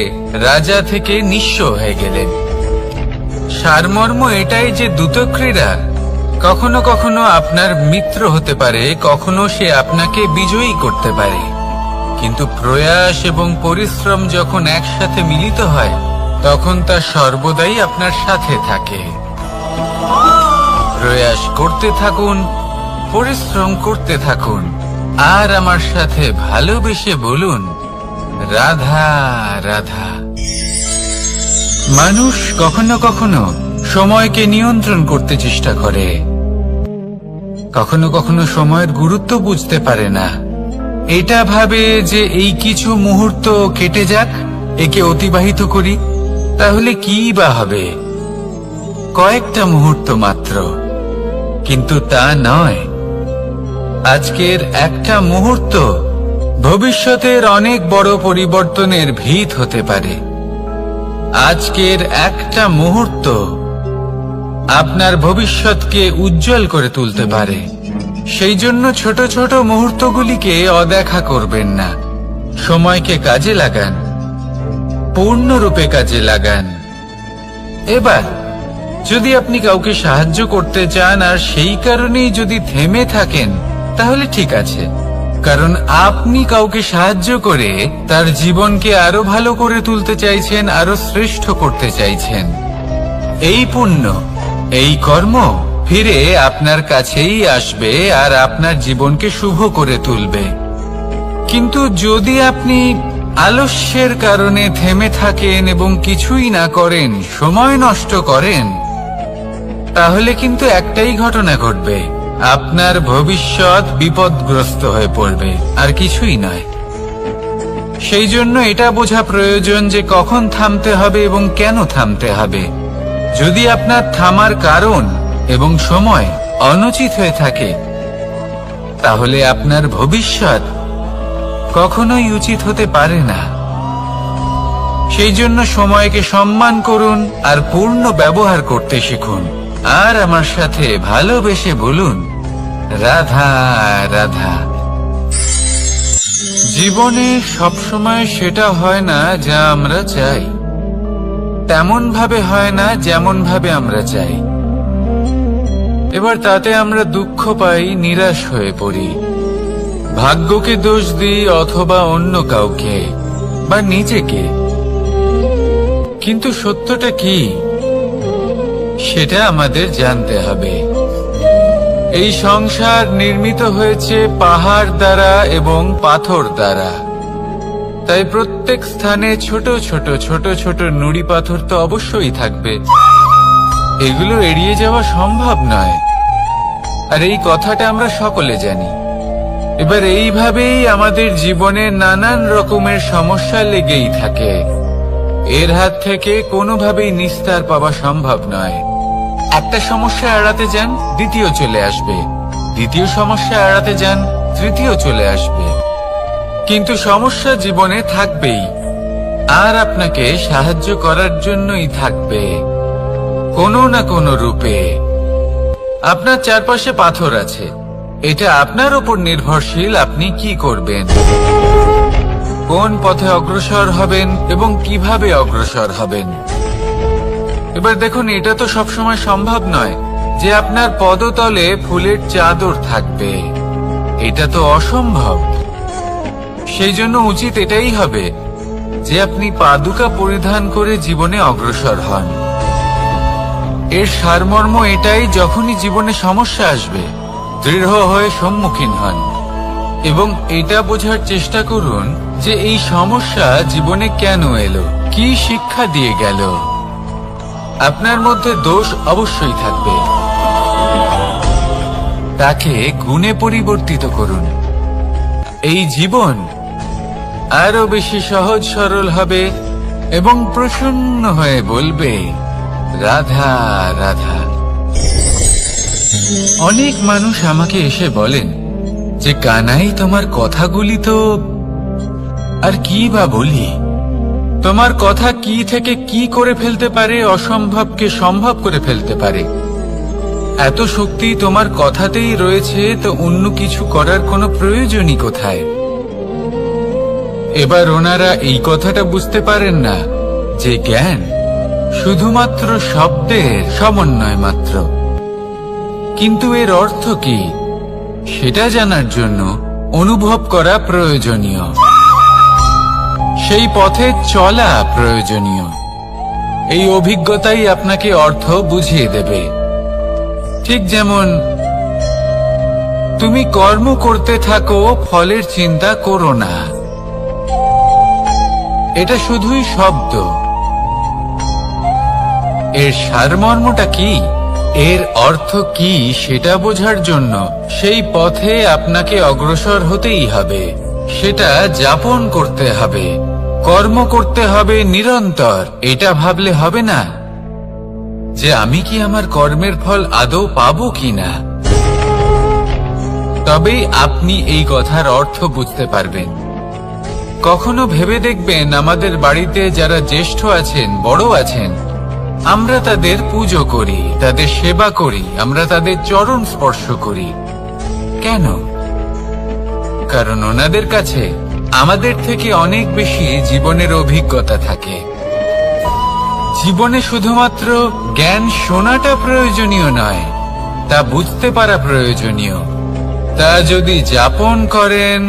রাজা থেকে নিঃস্ব হয়ে গেলেন। সারমর্ম এটাই যে দ্রুতক্রীড়া কখনো কখনো আপনার মিত্র হতে পারে, কখনো সে আপনাকে বিজয়ী করতে পারে, কিন্তু প্রয়াস এবং পরিশ্রম যখন একসাথে মিলিত হয় তখন তা সর্বদাই আপনার সাথে থাকে। প্রয়াস করতে থাকুন, পরিশ্রম করতে থাকুন, আর আমার সাথে ভালোবেসে বলুন, রাধা রাধা। মানুষ কখনো কখনো সময়কে নিয়ন্ত্রণ করতে চেষ্টা করে, কখনো কখনো সময়ের গুরুত্ব বুঝতে পারে না। এটা ভাবে যে এই কিছু মুহূর্ত কেটে যাক, একে অতিবাহিত করি, তাহলে কি বা হবে, কয়েকটা মুহূর্ত মাত্র। কিন্তু তা নয়। আজকের একটা মুহূর্ত ভবিষ্যতের অনেক বড় পরিবর্তনের ভিত হতে পারে। আজকের একটা মুহূর্ত আপনার ভবিষ্যৎকে উজ্জ্বল করে তুলতে পারে। সেই জন্য ছোট ছোট মুহূর্তগুলিকে অদেখা করবেন না। সময়কে কাজে লাগান, পূর্ণরূপে কাজে লাগান। এবার যদি আপনি কাউকে সাহায্য করতে চান আর সেই কারণেই যদি থেমে থাকেন, তাহলে ঠিক আছে, কারণ আপনি কাউকে সাহায্য করে তার জীবনকে আরো ভালো করে তুলতে চাইছেন, আরো শ্রেষ্ঠ করতে চাইছেন। এই পুণ্য, এই কর্ম ফিরে আপনার কাছেই আসবে আর আপনার জীবনকে শুভ করে তুলবে। কিন্তু যদি আপনি আলস্যের কারণে থেমে থাকেন এবং কিছুই না করেন, সময় নষ্ট করেন, তাহলে কিন্তু একটাই ঘটনা ঘটবে, আপনার ভবিষ্যৎ বিপদগ্রস্ত হয়ে পড়বে, আর কিছুই নয়। সেই জন্য এটা বোঝা প্রয়োজন যে কখন থামতে হবে এবং কেন থামতে হবে। যদি আপনার থামার কারণ এবং সময় অনুচিত হয়ে থাকে, তাহলে আপনার ভবিষ্যৎ কখনোই উচিত হতে পারে না। সেই জন্য সময়কে সম্মান করুন আর পূর্ণ ব্যবহার করতে শিখুন। আর আমার সাথে ভালোবেসে বলুন, রাধা রাধা। জীবনে সবসময় সেটা হয় না যা আমরা চাই, তেমন ভাবে হয় না যেমন ভাবে আমরা চাই। এবার তাতে আমরা দুঃখ পাই, নিরাশ হয়ে পড়ি, ভাগ্যকে দোষ দিই অথবা অন্য কাউকে বা নিজেকে। কিন্তু সত্যটা কি সেটা আমাদের জানতে হবে। এই সংসার নির্মিত হয়েছে পাহাড় দ্বারা এবং পাথর দ্বারা, তাই প্রত্যেক স্থানে ছোট ছোট ছোট ছোট নুড়ি পাথর তো অবশ্যই থাকবে। এগুলো এড়িয়ে যাওয়া সম্ভব নয়, আর এই কথাটা আমরা সকলে জানি। এবার এইভাবেই আমাদের জীবনে নানান রকমের সমস্যা লেগেই থাকে। এর হাত থেকে কোনোভাবেই নিস্তার পাওয়া সম্ভব নয়। একটা সমস্যা এড়াতে যান, দ্বিতীয় চলে আসবে, দ্বিতীয় সমস্যা এড়াতে যান, তৃতীয় চলে আসবে। কিন্তু সমস্যা জীবনে থাকবেই, আর আপনাকে সাহায্য করার জন্যই থাকবে কোনো না কোনো রূপে। আপনার চারপাশে পাথর আছে, এটা আপনার উপর নির্ভরশীল আপনি কি করবেন, কোন পথে অগ্রসর হবেন এবং কিভাবে অগ্রসর হবেন। এবার দেখুন, এটা তো সবসময় সম্ভব নয় যে আপনার পদতলে ফুলের চাদর থাকবে, এটা তো অসম্ভব। সেই জন্য উচিত এটাই হবে যে আপনি পাদুকা পরিধান করে জীবনে অগ্রসর হন। এর সারমর্ম এটাই, যখনই জীবনে সমস্যা আসবে দৃঢ় হয়ে সম্মুখীন হন এবং এটা বোঝার চেষ্টা করুন যে এই সমস্যা জীবনে কেন এলো, কি শিক্ষা দিয়ে গেল। আপনার মধ্যে দোষ অবশ্যই থাকবে, তাকে গুণে পরিবর্তিত করুন। এই জীবন আরো বেশি সহজ সরল হবে এবং প্রসন্ন হয়ে বলবে, রাধা রাধা। অনেক মানুষ আমাকে এসে বলেন যে কানাই, তোমার কথাগুলি তো আর কি বা বলি, তোমার কথা কি থেকে কি করে ফেলতে পারে, অসম্ভবকে সম্ভব করে ফেলতে পারে। এত শক্তি তোমার কথাতেই রয়েছে, তো অন্য কিছু করার কোনো প্রয়োজনই কোথায়? এবার ওনারা এই কথাটা বুঝতে পারেন না যে জ্ঞান শুধুমাত্র শব্দের সমন্বয় মাত্র। কিন্তু এর অর্থ কি সেটা জানার জন্য অনুভব করা প্রয়োজনীয়, সেই পথে চলা প্রয়োজনীয়। এই অভিজ্ঞতাই আপনাকে অর্থ বুঝিয়ে দেবে। ঠিক যেমন তুমি কর্ম করতে থাকো, ফলের চিন্তা করো না, এটা শুধুই শব্দ। এর সারমর্মটা কি, এর অর্থ কি সেটা বোঝার জন্য সেই পথে আপনাকে অগ্রসর হতেই হবে, সেটা যাপন করতে হবে, কর্ম করতে হবে নিরন্তর। এটা ভাবলে হবে না যে আমি কি আমার কর্মের ফল আদৌ পাবো কিনা, তবেই আপনি এই কথার অর্থ বুঝতে পারবেন। কখনো ভেবে দেখবেন, আমাদের বাড়িতে যারা জ্যেষ্ঠ আছেন, বড় আছেন, আমরা তাদের পুজো করি, তাদের সেবা করি, আমরা তাদের চরণ স্পর্শ করি। কেন? কারণ ওনাদের কাছে আমাদের থেকে অনেক বেশি জীবনের অভিজ্ঞতা থাকে। জীবনে শুধুমাত্র জ্ঞান শোনাটা প্রয়োজনীয় নয়, তা বুঝতে পারা প্রয়োজনীয়। তা যদি যাপন করেন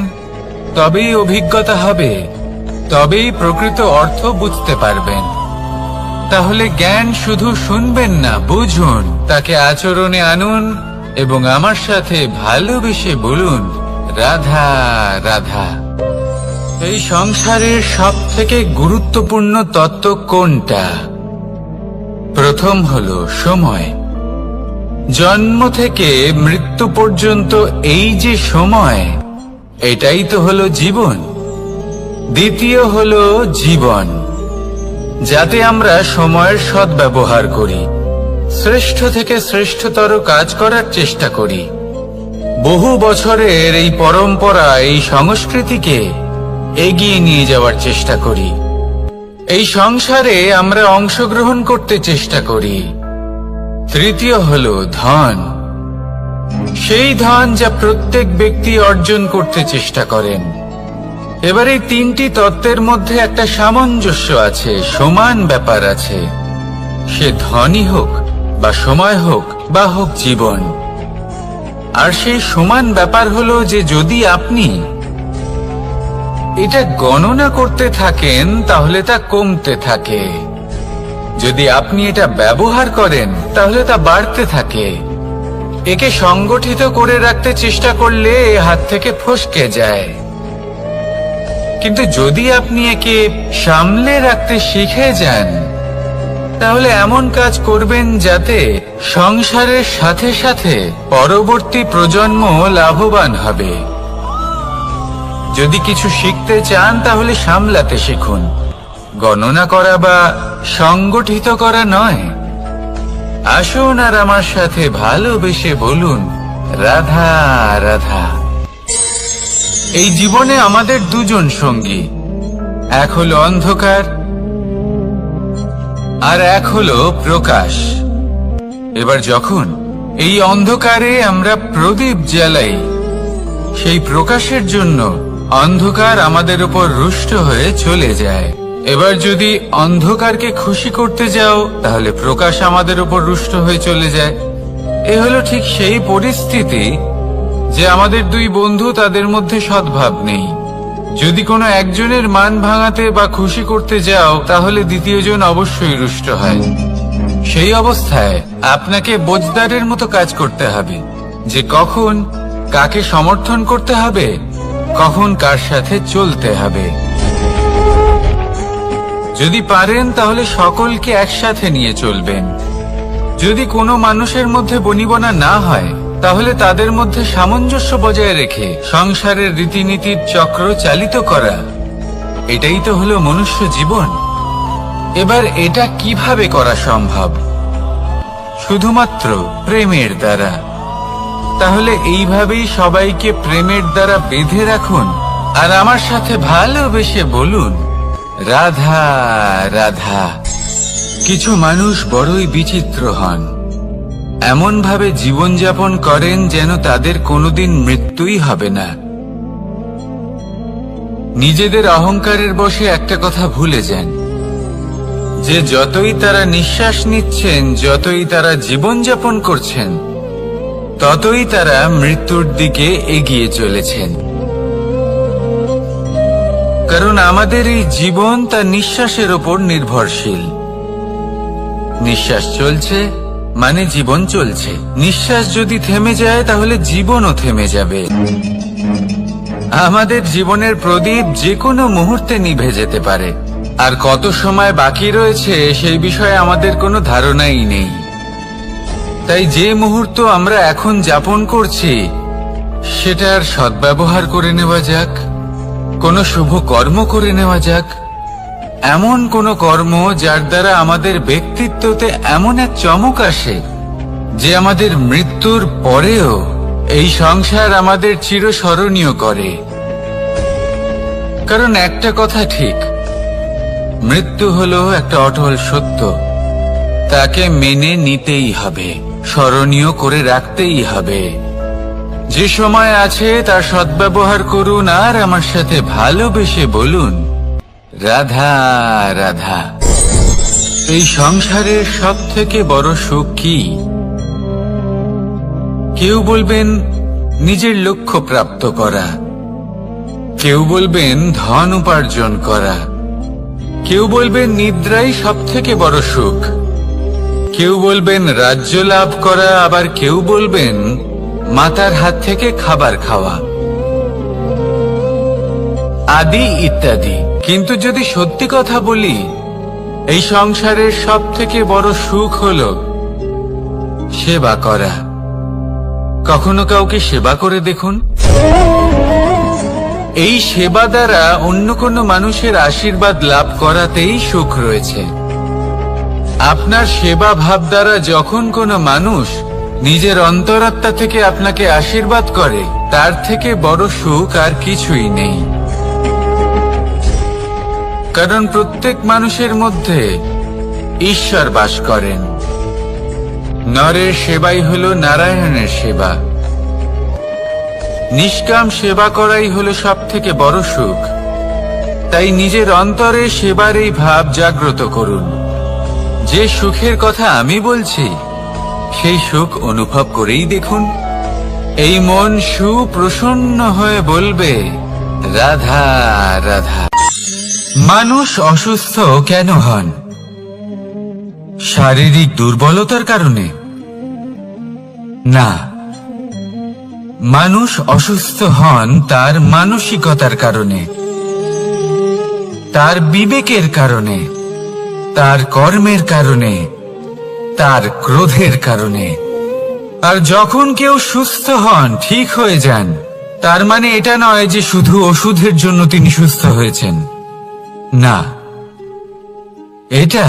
তবেই অভিজ্ঞতা হবে, তবেই প্রকৃত অর্থ বুঝতে পারবেন। তাহলে জ্ঞান শুধু শুনবেন না, বুঝুন, তাকে আচরণে আনুন এবং আমার সাথে ভালোবেসে বলুন, রাধা রাধা। এই সংসারের সব থেকে গুরুত্বপূর্ণ তত্ত্ব কোনটা? প্রথম হলো সময়। জন্ম থেকে মৃত্যু পর্যন্ত এই যে সময়, এটাই তো হলো জীবন। দ্বিতীয় হলো জীবন, যাতে আমরা সময়ের সদ্ব্যবহার করি, শ্রেষ্ঠ থেকে শ্রেষ্ঠতর কাজ করার চেষ্টা করি। বহু বছরের এই পরম্পরা, এই সংস্কৃতিকে এগিয়ে নিয়ে যাওয়ার চেষ্টা করি। এই সংসারে আমরা অংশগ্রহণ করতে চেষ্টা করি। তৃতীয় হলো ধন, সেই ধন যা প্রত্যেক ব্যক্তি অর্জন করতে চেষ্টা করেন। এবার এই তিনটি তত্ত্বের মধ্যে একটা সামঞ্জস্য আছে, সমান ব্যাপার আছে। সে ধনই হোক বা সময় হোক বা হোক জীবন। আর সেই সমান ব্যাপার হলো যে যদি আপনি এটা গণনা করতে থাকেন তাহলে তা কমতে থাকে, যদি আপনি এটা ব্যবহার করেন তাহলে তা বাড়তে থাকে। একে সংগঠিত করে রাখতে চেষ্টা করলে এ হাত থেকে ফসকে যায়, কিন্তু যদি আপনি একে সামলে রাখতে শিখে যান তাহলে এমন কাজ করবেন যাতে সংসারের সাথে সাথে পরবর্তী প্রজন্ম লাভবান হবে। যদি কিছু শিখতে চান তাহলে সামলাতে শিখুন, গণনা করা বা সংগঠিত করা নয়। আসুন আর আমার সাথে ভালোবেসে বলুন, রাধা রাধা। এই জীবনে আমাদের দুজন সঙ্গী, এক হলো অন্ধকার আর এক হলো প্রকাশ। এবার যখন এই অন্ধকারে আমরা প্রদীপ জ্বালাই, সেই প্রকাশের জন্য অন্ধকার আমাদের উপর রুষ্ট হয়ে চলে যায়। এবার যদি অন্ধকারকে খুশি করতে যাও তাহলে প্রকাশ আমাদের উপর রুষ্ট হয়ে চলে যায়। এ হলো ঠিক সেই পরিস্থিতি যে আমাদের দুই বন্ধু, তাদের মধ্যে সদ্ভাব নেই। যদি কোনো একজনের মান ভাঙাতে বা খুশি করতে যাও তাহলে দ্বিতীয়জন অবশ্যই রুষ্ট হয়। সেই অবস্থায় আপনাকে বোঝদারের মতো কাজ করতে হবে যে কখন কাকে সমর্থন করতে হবে, কখন কার সাথে চলতে হবে। যদি পারেন তাহলে সকলকে একসাথে নিয়ে চলবেন। যদি কোনো মানুষের মধ্যে বনিবনা না হয় তাহলে তাদের মধ্যে সামঞ্জস্য বজায় রেখে সংসারের রীতিনীতির চক্র চালিত করা, এটাই তো হলো মনুষ্য জীবন। এবার এটা কিভাবে করা সম্ভব? শুধুমাত্র প্রেমের দ্বারা। তাহলে এইভাবেই সবাইকে প্রেমের দ্বারা বেঁধে রাখুন আর আমার সাথে ভালোবেসে বলুন, রাধা রাধা। কিছু মানুষ বড়ই বিচিত্র হন, এমন ভাবে জীবনযাপন করেন যেন তাদের কোনোদিন মৃত্যুই হবে না। নিজেদের অহংকারের বশে একটা কথা ভুলে যান যে যতই তারা নিঃশ্বাস নিচ্ছেন, যতই তারা জীবনযাপন করছেন, ততই তারা মৃত্যুর দিকে এগিয়ে চলেছেন। কারণ আমাদের এই জীবন তার নিঃশ্বাসের ওপর নির্ভরশীল। নিঃশ্বাস চলছে মানে জীবন চলছে। নিঃশ্বাস যদি থেমে যায় তাহলে জীবনও থেমে যাবে। আমাদের জীবনের প্রদীপ যে কোনো মুহূর্তে নিভে যেতে পারে, আর কত সময় বাকি রয়েছে সেই বিষয়ে আমাদের কোনো ধারণাই নেই। তাই যে মুহূর্ত আমরা এখন যাপন করছি সেটার সদ্ব্যবহার করে নেওয়া যাক, কোনো শুভ কর্ম করে নেওয়া যাক, এমন কোন কর্ম যার দ্বারা আমাদের ব্যক্তিত্বতে এমন এক চমক আসে যে আমাদের মৃত্যুর পরেও এই সংসার আমাদের চিরস্মরণীয় করে। কারণ একটা কথা ঠিক, মৃত্যু হলো একটা অটল সত্য, তাকে মেনে নিতেই হবে, স্মরণীয় করে রাখতেই হবে। যে সময় আছে তার সদ্ব্যবহার করুন আর আমার সাথে ভালোবেসে বলুন, রাধা রাধা। এই সংসারের সব থেকে বড় সুখ কি? কেউ বলবেন নিজের লক্ষ্য প্রাপ্ত করা, কেউ বলবেন ধন উপার্জন করা, কেউ বলবেন নিদ্রাই সব থেকে বড় সুখ, কেউ বলবেন রাজ্য লাভ করা, আবার কেউ বলবেন মাতার হাত থেকে খাবার খাওয়া, আদি ইত্যাদি। কিন্তু যদি সত্যি কথা বলি, এই সংসারের সব থেকে বড় সুখ হলো সেবা করা। কখনো কাউকে সেবা করে দেখুন, এই সেবা দ্বারা অন্য কোনো মানুষের আশীর্বাদ লাভ করাতেই সুখ রয়েছে। আপনার সেবা ভাব দ্বারা যখন কোনো মানুষ নিজের অন্তরাত্মা থেকে আপনাকে আশীর্বাদ করে, তার থেকে বড় সুখ আর কিছুই নেই। কারণ প্রত্যেক মানুষের মধ্যে ঈশ্বর বাস করেন। নরের সেবাই হলো নারায়ণের সেবা। নিষ্কাম সেবা করাই হলো সব থেকে বড় সুখ। তাই নিজের অন্তরে সেবার এই ভাব জাগ্রত করুন। যে সুখের কথা আমি বলছি, সেই সুখ অনুভব করেই দেখুন। এই মন সুপ্রসন্ন হয়ে বলবে, রাধা রাধা। মানুষ অসুস্থ কেন হন? শারীরিক দুর্বলতার কারণে? না, মানুষ অসুস্থ হন তার মানসিকতার কারণে, তার বিবেকের কারণে, তার কর্মের কারণে, তার ক্রোধের কারণে। আর যখন কেউ সুস্থ হন, ঠিক হয়ে যান, তার মানে এটা নয় যে শুধু ওষুধের জন্য তিনি সুস্থ হয়েছেন। না, এটা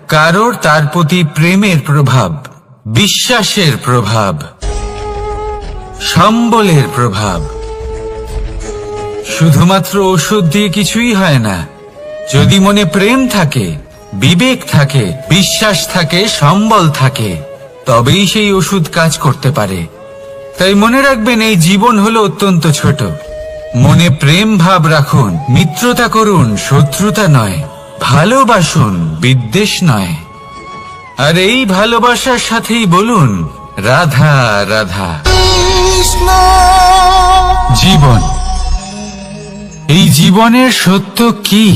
কারোর তার প্রতি প্রেমের প্রভাব, বিশ্বাসের প্রভাব, সম্বলের প্রভাব। শুধুমাত্র ওষুধ দিয়ে কিছুই হয় না। যদি মনে প্রেম থাকে, বিবেক থাকে, বিশ্বাস থাকে, সম্বল থাকে, তবেই সেই ওষুধ কাজ করতে পারে। তাই মনে রাখবেন, এই জীবন হলো অত্যন্ত ছোট। মনে প্রেম ভাব রাখুন, মিত্রতা করুন, শত্রুতা নয়। ভালোবাসুন, বিদ্বেষ নয়। আর এই ভালোবাসার সাথেই বলুন, রাধা রাধা। জীবন, এই জীবনের সত্য কি?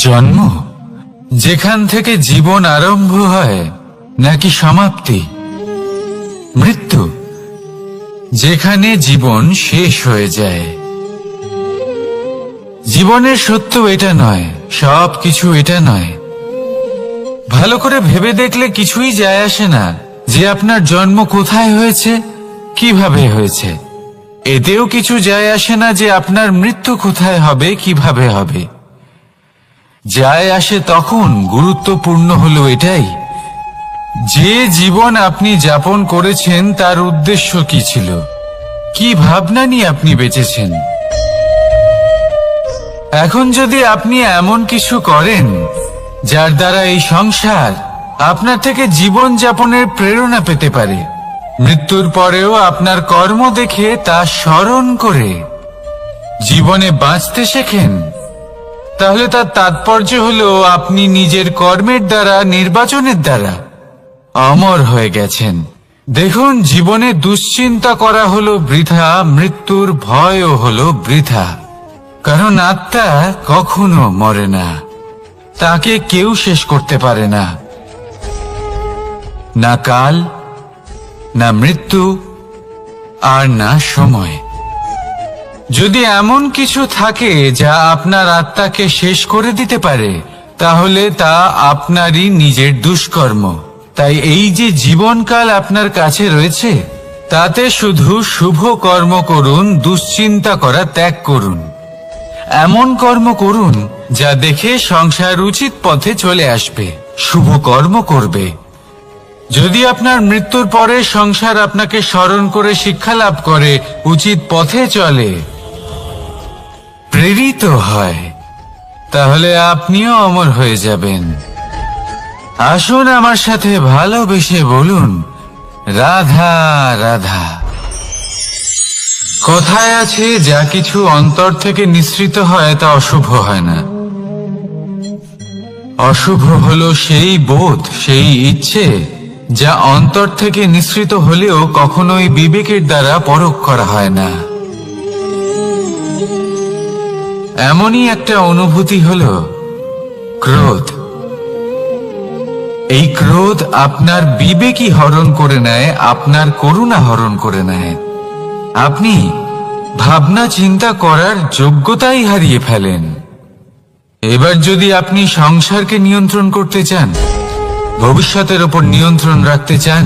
জন্ম, যেখান থেকে জীবন আরম্ভ হয়, নাকি সমাপ্তি? মৃত্যু, যেখানে জীবন শেষ হয়ে যায়। জীবনের সত্য এটা নয়, সবকিছু এটা নয়। ভালো করে ভেবে দেখলে কিছুই যায় আসে না যে আপনার জন্ম কোথায় হয়েছে, কিভাবে হয়েছে। এতেও কিছু যায় আসে না যে আপনার মৃত্যু কোথায় হবে, কিভাবে হবে। যায় আসে তখন, গুরুত্বপূর্ণ হলো এটাই, যে জীবন আপনি যাপন করেছেন তার উদ্দেশ্য কি ছিল, কি ভাবনা নিয়ে আপনি বেঁচেছেন। এখন যদি আপনি এমন কিছু করেন যার দ্বারা এই সংসার আপনার থেকে জীবন যাপনের প্রেরণা পেতে পারে, মৃত্যুর পরেও আপনার কর্ম দেখে তা স্মরণ করে জীবনে বাঁচতে শেখেন, তাহলে তার তাৎপর্য হলো আপনি নিজের কর্মের দ্বারা, নির্বাচনের দ্বারা অমর হয়ে গেছেন। দেখুন, জীবনে দুশ্চিন্তা করা হলো বৃথা, মৃত্যুর ভয়ও হলো বৃথা। কারণ আত্মা কখনো মরে না, তাকে কেউ শেষ করতে পারে না। না কাল, না মৃত্যু, আর না সময়। যদি এমন কিছু থাকে যা আপনার আত্মাকে শেষ করে দিতে পারে, তাহলে তা আপনারই নিজের দুষ্কর্ম। তাই এই যে জীবনকাল আপনার কাছে রয়েছে, তাতে শুধু শুভ কর্ম করুন, দুশ্চিন্তা করা ত্যাগ করুন। এমন কর্ম করুন যা দেখে সংসার উচিত পথে চলে আসবে, শুভ কর্ম করবে। যদি আপনার মৃত্যুর পরে সংসার আপনাকে স্মরণ করে শিক্ষা লাভ করে, উচিত পথে চলে, প্রেরিত হয়, তাহলে আপনিও অমর হয়ে যাবেন। আসুন আমার সাথে ভালোবেসে বলুন, রাধা রাধা। কথায় আছে, যা কিছু অন্তর থেকে নিঃসৃত হয় তা অশুভ হয় না। অশুভ হলো সেই বোধ, সেই ইচ্ছে যা অন্তর থেকে নিঃসৃত হলেও কখনোই বিবেকের দ্বারা পরখ করা হয় না। এমনই একটা অনুভূতি হলো ক্রোধ। এই ক্রোধ আপনার বিবেকই হরণ করে নেয়, আপনার করুণা হরণ করে নেয়। আপনি ভাবনা চিন্তা করার যোগ্যতাই হারিয়ে ফেলেন। এবার যদি আপনি সংসারকে নিয়ন্ত্রণ করতে চান, ভবিষ্যতের ওপর নিয়ন্ত্রণ রাখতে চান,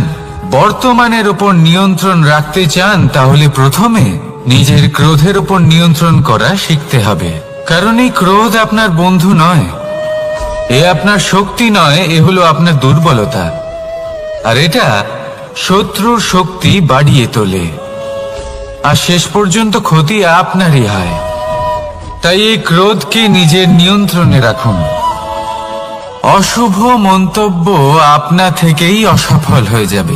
বর্তমানের ওপর নিয়ন্ত্রণ রাখতে চান, তাহলে প্রথমে নিজের ক্রোধের উপর নিয়ন্ত্রণ করা শিখতে হবে, কারণ এই ক্রোধ আপনার বন্ধু নয়, এ আপনার শক্তি নয়, এ হলো আপনার দুর্বলতা, আর এটা শত্রুর শক্তি বাড়িয়ে তোলে, আর শেষ পর্যন্ত ক্ষতি আপনারই হয়। তাই এই ক্রোধকে নিজের নিয়ন্ত্রণে রাখুন। অশুভ মন্তব্য আপনা থেকেই অসফল হয়ে যাবে।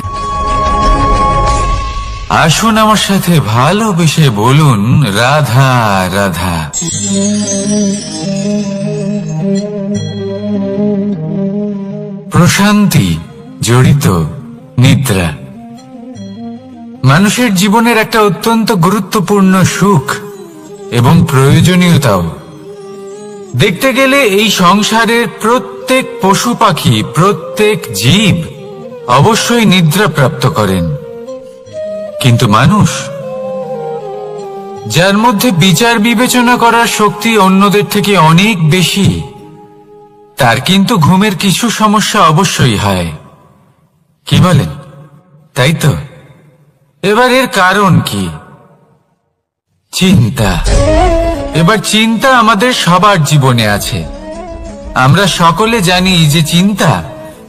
আসুন আমার সাথে ভালোবেসে বলুন, রাধা রাধা। প্রশান্তি জড়িত নিদ্রা মানুষের জীবনের একটা অত্যন্ত গুরুত্বপূর্ণ সুখ এবং প্রয়োজনীয়তাও। দেখতে গেলে এই সংসারের প্রত্যেক পশু পাখি, প্রত্যেক জীব অবশ্যই নিদ্রা প্রাপ্ত করেন, কিন্তু মানুষ, যার মধ্যে বিচার বিবেচনা করার শক্তি অন্যদের থেকে অনেক বেশি, তার কিন্তু ঘুমের কিছু সমস্যা অবশ্যই হয়। কি বলেন? তাই তো। এবার এর কারণ কি? চিন্তা। এবার চিন্তা আমাদের সবার জীবনে আছে। আমরা সকলে জানি যে চিন্তা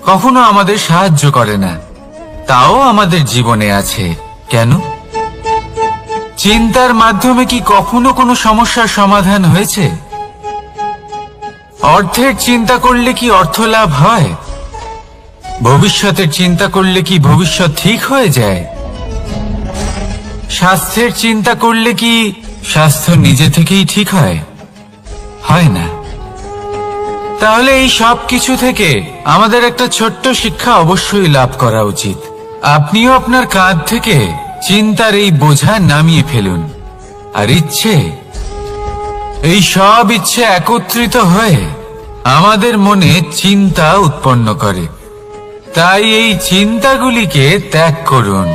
কখনো আমাদের সাহায্য করে না, তাও আমাদের জীবনে আছে। কেন? চিন্তার মাধ্যমে কি কখনো কোনো সমস্যার সমাধান হয়েছে? অর্থের চিন্তা করলে কি অর্থ লাভ হয়? ভবিষ্যতের চিন্তা করলে কি ভবিষ্যৎ ঠিক হয়ে যায়? স্বাস্থ্যের চিন্তা করলে কি স্বাস্থ্য নিজে থেকেই ঠিক হয়? হয় না। তাহলে এই সব কিছু থেকে আমাদের একটা ছোট্ট শিক্ষা অবশ্যই লাভ করা উচিত। আপনিও আপনার কাঁধ থেকে চিন্তার এই বোঝা নামিয়ে ফেলুন, আর এই সব ইচ্ছে একত্রিত হয়ে আমাদের মনে চিন্তা উৎপন্ন করে। তাই এই চিন্তাগুলিকে ত্যাগ করুন,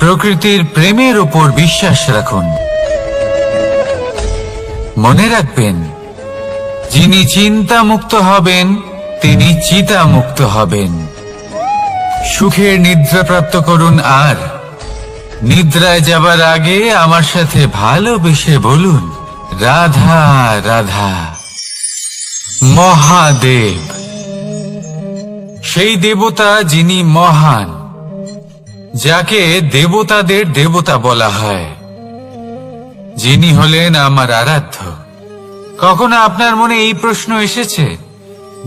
প্রকৃতির প্রেমের উপর বিশ্বাস রাখুন। মনে রাখবেন, যিনি চিন্তা মুক্ত হবেন তিনি চিতা মুক্ত হবেন। সুখের নিদ্রা প্রাপ্ত করুন, আর নিদ্রায় যাবার আগে আমার সাথে ভালোবেসে বলুন, রাধা রাধা। মহাদেব, সেই দেবতা যিনি মহান, যাকে দেবতাদের দেবতা বলা হয়, যিনি হলেন আমার আরাধ্য। কখনো আপনার মনে এই প্রশ্ন এসেছে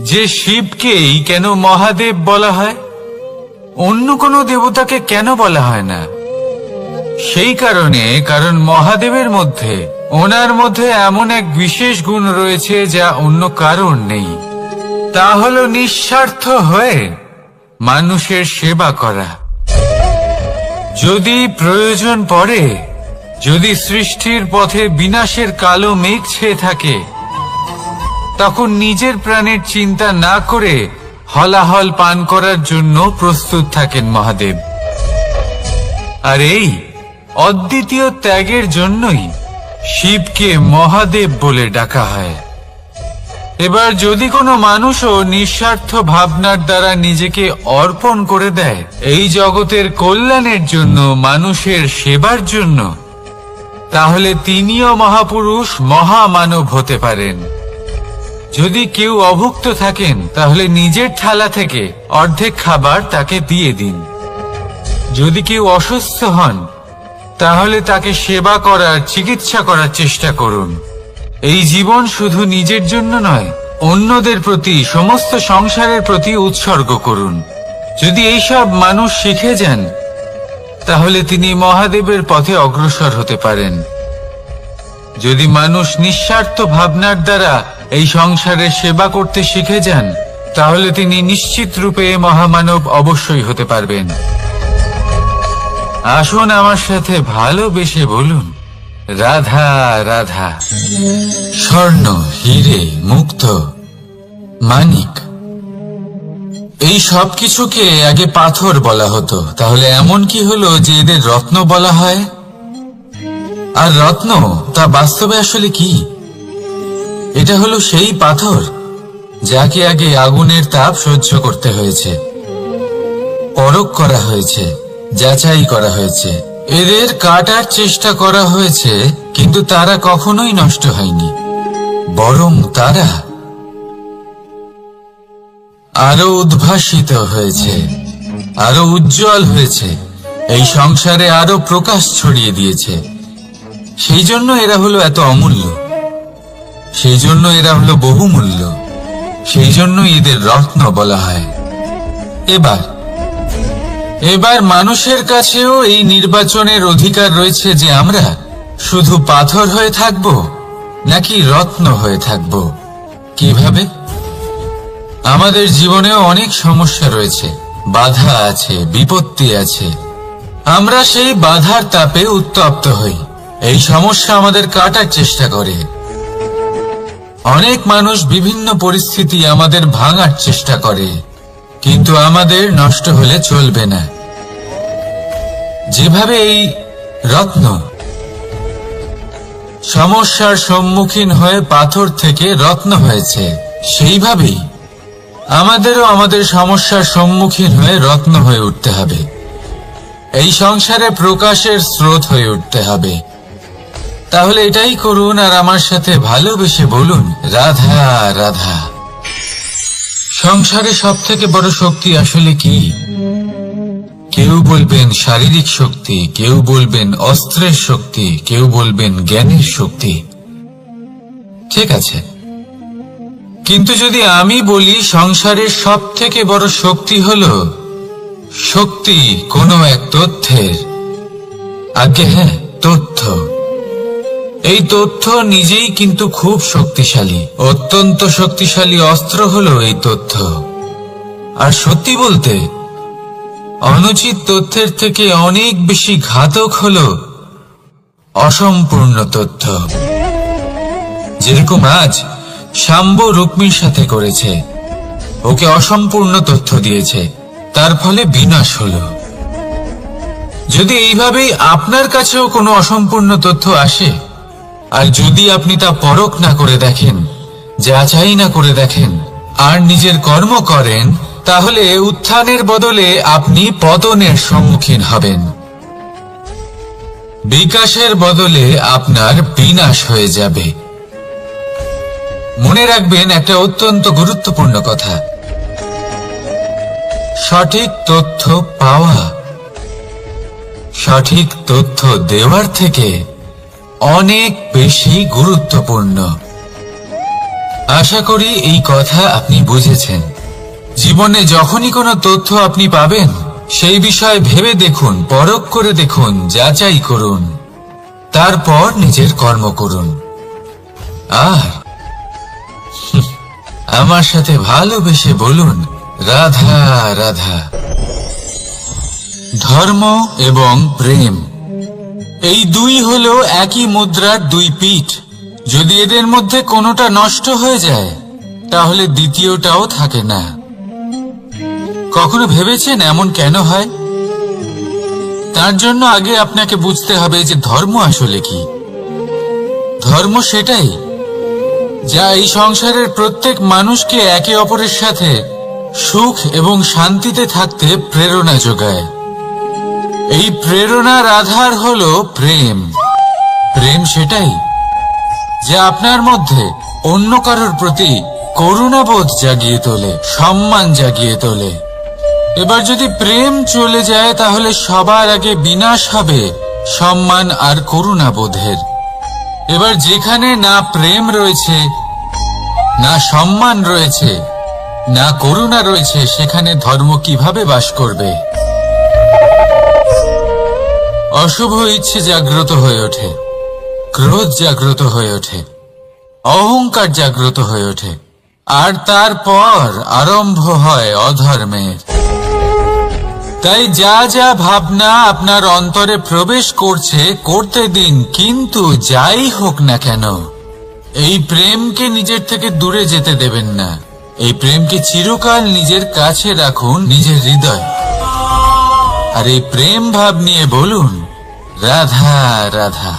যে শিবকেই কেন মহাদেব বলা হয়, অন্য কোনো দেবতাকে কেন বলা হয় না? সেই কারণ মহাদেবের মধ্যে, ওনার মধ্যে এমন এক বিশেষ গুণ রয়েছে যা অন্য কারোর নেই। তা হলো নিঃস্বার্থ হয়ে মানুষের সেবা করা। যদি প্রয়োজন পড়ে, যদি সৃষ্টির পথে বিনাশের কালো মেঘ ছেয়ে থাকে, তখন নিজের প্রাণের চিন্তা না করে হলাহল পান করার জন্য প্রস্তুত থাকেন মহাদেব। আর এই অদ্বিতীয় ত্যাগের জন্যই শিবকে মহাদেব বলে ডাকা হয়। এবার যদি কোনো মানুষও নিঃস্বার্থ ভাবনার দ্বারা নিজেকে অর্পণ করে দেয় এই জগতের কল্যাণের জন্য, মানুষের সেবার জন্য, তাহলে তিনিও মহাপুরুষ, মহামানব হতে পারেন। যদি কেউ অভুক্ত থাকেন, তাহলে নিজের থালা থেকে অর্ধেক খাবার তাকে দিয়ে দিন। যদি কেউ অসুস্থ হন, তাহলে তাকে সেবা করার, চিকিৎসা করার চেষ্টা করুন। এই জীবন শুধু নিজের জন্য নয়, অন্যদের প্রতি, সমস্ত সংসারের প্রতি উৎসর্গ করুন। যদি এইসব মানুষ শিখে যান, তাহলে তিনি মহাদেবের পথে অগ্রসর হতে পারেন। যদি মানুষ নিঃস্বার্থ ভাবনার দ্বারা এই সংসারের সেবা করতে শিখে যান, তাহলে তিনি নিশ্চিত রূপে মহামানব অবশ্যই হতে পারবেন। আসুন আমার সাথে ভালোবেসে বলুন, রাধা রাধা। স্বর্ণ, হীরে, মুক্ত, মানিক, এই সব কিছুকে আগে পাথর বলা হতো। তাহলে এমন কি হলো যে এদের রত্ন বলা হয়? আর রত্ন তা বাস্তবে আসলে কি? এটা হলো সেই পাথর যাকে আগে আগুনের তাপ সহ্য করতে হয়েছে, পরখ করা হয়েছে, যাচাই করা হয়েছে, এদের কাটার চেষ্টা করা হয়েছে, কিন্তু তারা কখনোই নষ্ট হয়নি, বরং তারা আরো উদ্ভাসিত হয়েছে, আরো উজ্জ্বল হয়েছে, এই সংসারে আরো প্রকাশ ছড়িয়ে দিয়েছে। সেই জন্য এরা হলো এত অমূল্য, সেই জন্য এরা হলো বহুমূল্য, সেই জন্য এদের রত্ন বলা হয়। এবার মানুষের কাছেও এই নির্বাচনের অধিকার রয়েছে যে আমরা শুধু পাথর হয়ে থাকব নাকি রত্ন হয়ে থাকব। কিভাবে? আমাদের জীবনেও অনেক সমস্যা রয়েছে, বাধা আছে, বিপত্তি আছে। আমরা সেই বাধার তাপে উত্তপ্ত হই, এই সমস্যা আমাদের কাটার চেষ্টা করে। অনেক মানুষ বিভিন্ন পরিস্থিতি আমাদের ভাঙার চেষ্টা করে, কিন্তু আমাদের নষ্ট হলে চলবে না। যেভাবে এই রত্ন সমস্যার সম্মুখীন হয়ে পাথর থেকে রত্ন হয়েছে, সেইভাবেই আমাদেরও আমাদের সমস্যার সম্মুখীন হয়ে রত্ন হয়ে উঠতে হবে। এই সংসারে প্রকাশের স্রোত হয়ে উঠতে হবে। তাহলে এটাই করুন আর আমার সাথে ভালোবেসে বলুন, রাধা রাধা। সংসারে সব থেকে বড় শক্তি আসলে কি? কেউ বলবেন শারীরিক শক্তি, কেউ বলবেন অস্ত্রের শক্তি, কেউ বলবেন জ্ঞানের শক্তি। ঠিক আছে, কিন্তু যদি আমি বলি সংসারের সব থেকে বড় শক্তি হলো শক্তি কোনো এক তথ্যের, আগে হ্যাঁ, তথ্য। এই তথ্য নিজেই কিন্তু খুব শক্তিশালী, অত্যন্ত শক্তিশালী অস্ত্র হলো এই তথ্য। আর সত্যি বলতে অনুচিত তথ্যের থেকে অনেক বেশি ঘাতক হলো অসম্পূর্ণ তথ্য। যেরকম আজ শাম্ব রুক্মির সাথে করেছে, ওকে অসম্পূর্ণ তথ্য দিয়েছে, তার ফলে বিনাশ হলো। যদি এইভাবেই আপনার কাছেও কোনো অসম্পূর্ণ তথ্য আসে, আর যদি আপনি তা পরখ না করে দেখেন, যাচাই না করে দেখেন, আর নিজের কর্ম করেন, তাহলে উত্থানের বদলে আপনি পতনের সম্মুখীন হবেন। বিকাশের বদলে আপনার বিনাশ হয়ে যাবে। মনে রাখবেন একটা অত্যন্ত গুরুত্বপূর্ণ কথা, সঠিক তথ্য পাওয়া সঠিক তথ্য দেওয়ার থেকে অনেক বেশি গুরুত্বপূর্ণ। আশা করি এই কথা আপনি বুঝেছেন। জীবনে যখনই কোনো তথ্য আপনি পাবেন, সেই বিষয়ে ভেবে দেখুন, পরখ করে দেখুন, যাচাই করুন, তারপর নিজের কর্ম করুন। আর আমার সাথে ভালোবেসে বলুন, রাধা রাধা। ধর্ম এবং প্রেম, এই দুই হলো একই মুদ্রার দুই পিঠ। যদি এদের মধ্যে কোনোটা নষ্ট হয়ে যায়, তাহলে দ্বিতীয়টাও থাকে না। কখনো ভেবেছেন এমন কেন হয়? তার জন্য আগে আপনাকে বুঝতে হবে যে ধর্ম আসলে কি। ধর্ম সেটাই যা এই সংসারের প্রত্যেক মানুষকে একে অপরের সাথে সুখ এবং শান্তিতে থাকতে প্রেরণা যোগায়। এই প্রেরণার আধার হলো প্রেম। প্রেম সেটাই যা আপনার মধ্যে অন্য কারোর প্রতি করুণাবোধ জাগিয়ে তোলে, সম্মান জাগিয়ে তোলে। এবার যদি প্রেম চলে যায়, তাহলে সবার আগে বিনাশ হবে সম্মান আর করুণাবোধের। এবার যেখানে না প্রেম রয়েছে, না সম্মান রয়েছে, না করুণা রয়েছে, সেখানে ধর্ম কিভাবে বাস করবে? অশুভ ইচ্ছে জাগ্রত হয়ে ওঠে, ক্রোধ জাগ্রত হয়ে ওঠে, অহংকার জাগ্রত হয়ে ওঠে, আর তারপর আরম্ভ হয় অধর্মের। তাই যা যা ভাবনা আপনার অন্তরে প্রবেশ করছে, করতে দিন, কিন্তু যাই হোক না কেন, এই প্রেমকে নিজের থেকে দূরে যেতে দেবেন না। এই প্রেমকে চিরকাল নিজের কাছে রাখুন, নিজের হৃদয়। আর এই প্রেম ভাব নিয়ে বলুন, রাধা রাধা।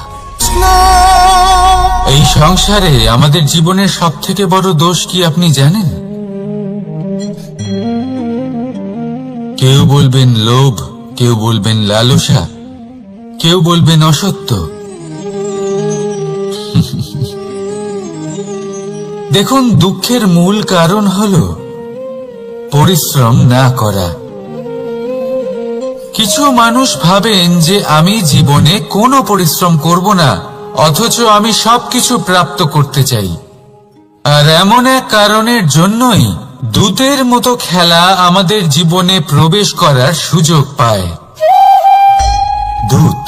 এই সংসারে আমাদের জীবনের সব থেকে বড় দোষ কি আপনি জানেন? কেউ বলবেন লোভ, কেউ বলবেন লালসা, কেউ বলবেন অসত্য। দেখুন, দুঃখের মূল কারণ হল পরিশ্রম না করা। কিছু মানুষ ভাবেন যে আমি জীবনে কোনো পরিশ্রম করব না, অথচ আমি সবকিছু প্রাপ্ত করতে চাই। আর এমন এক কারণের জন্যই দূতের মতো খেলা আমাদের জীবনে প্রবেশ করার সুযোগ পায়। দূত,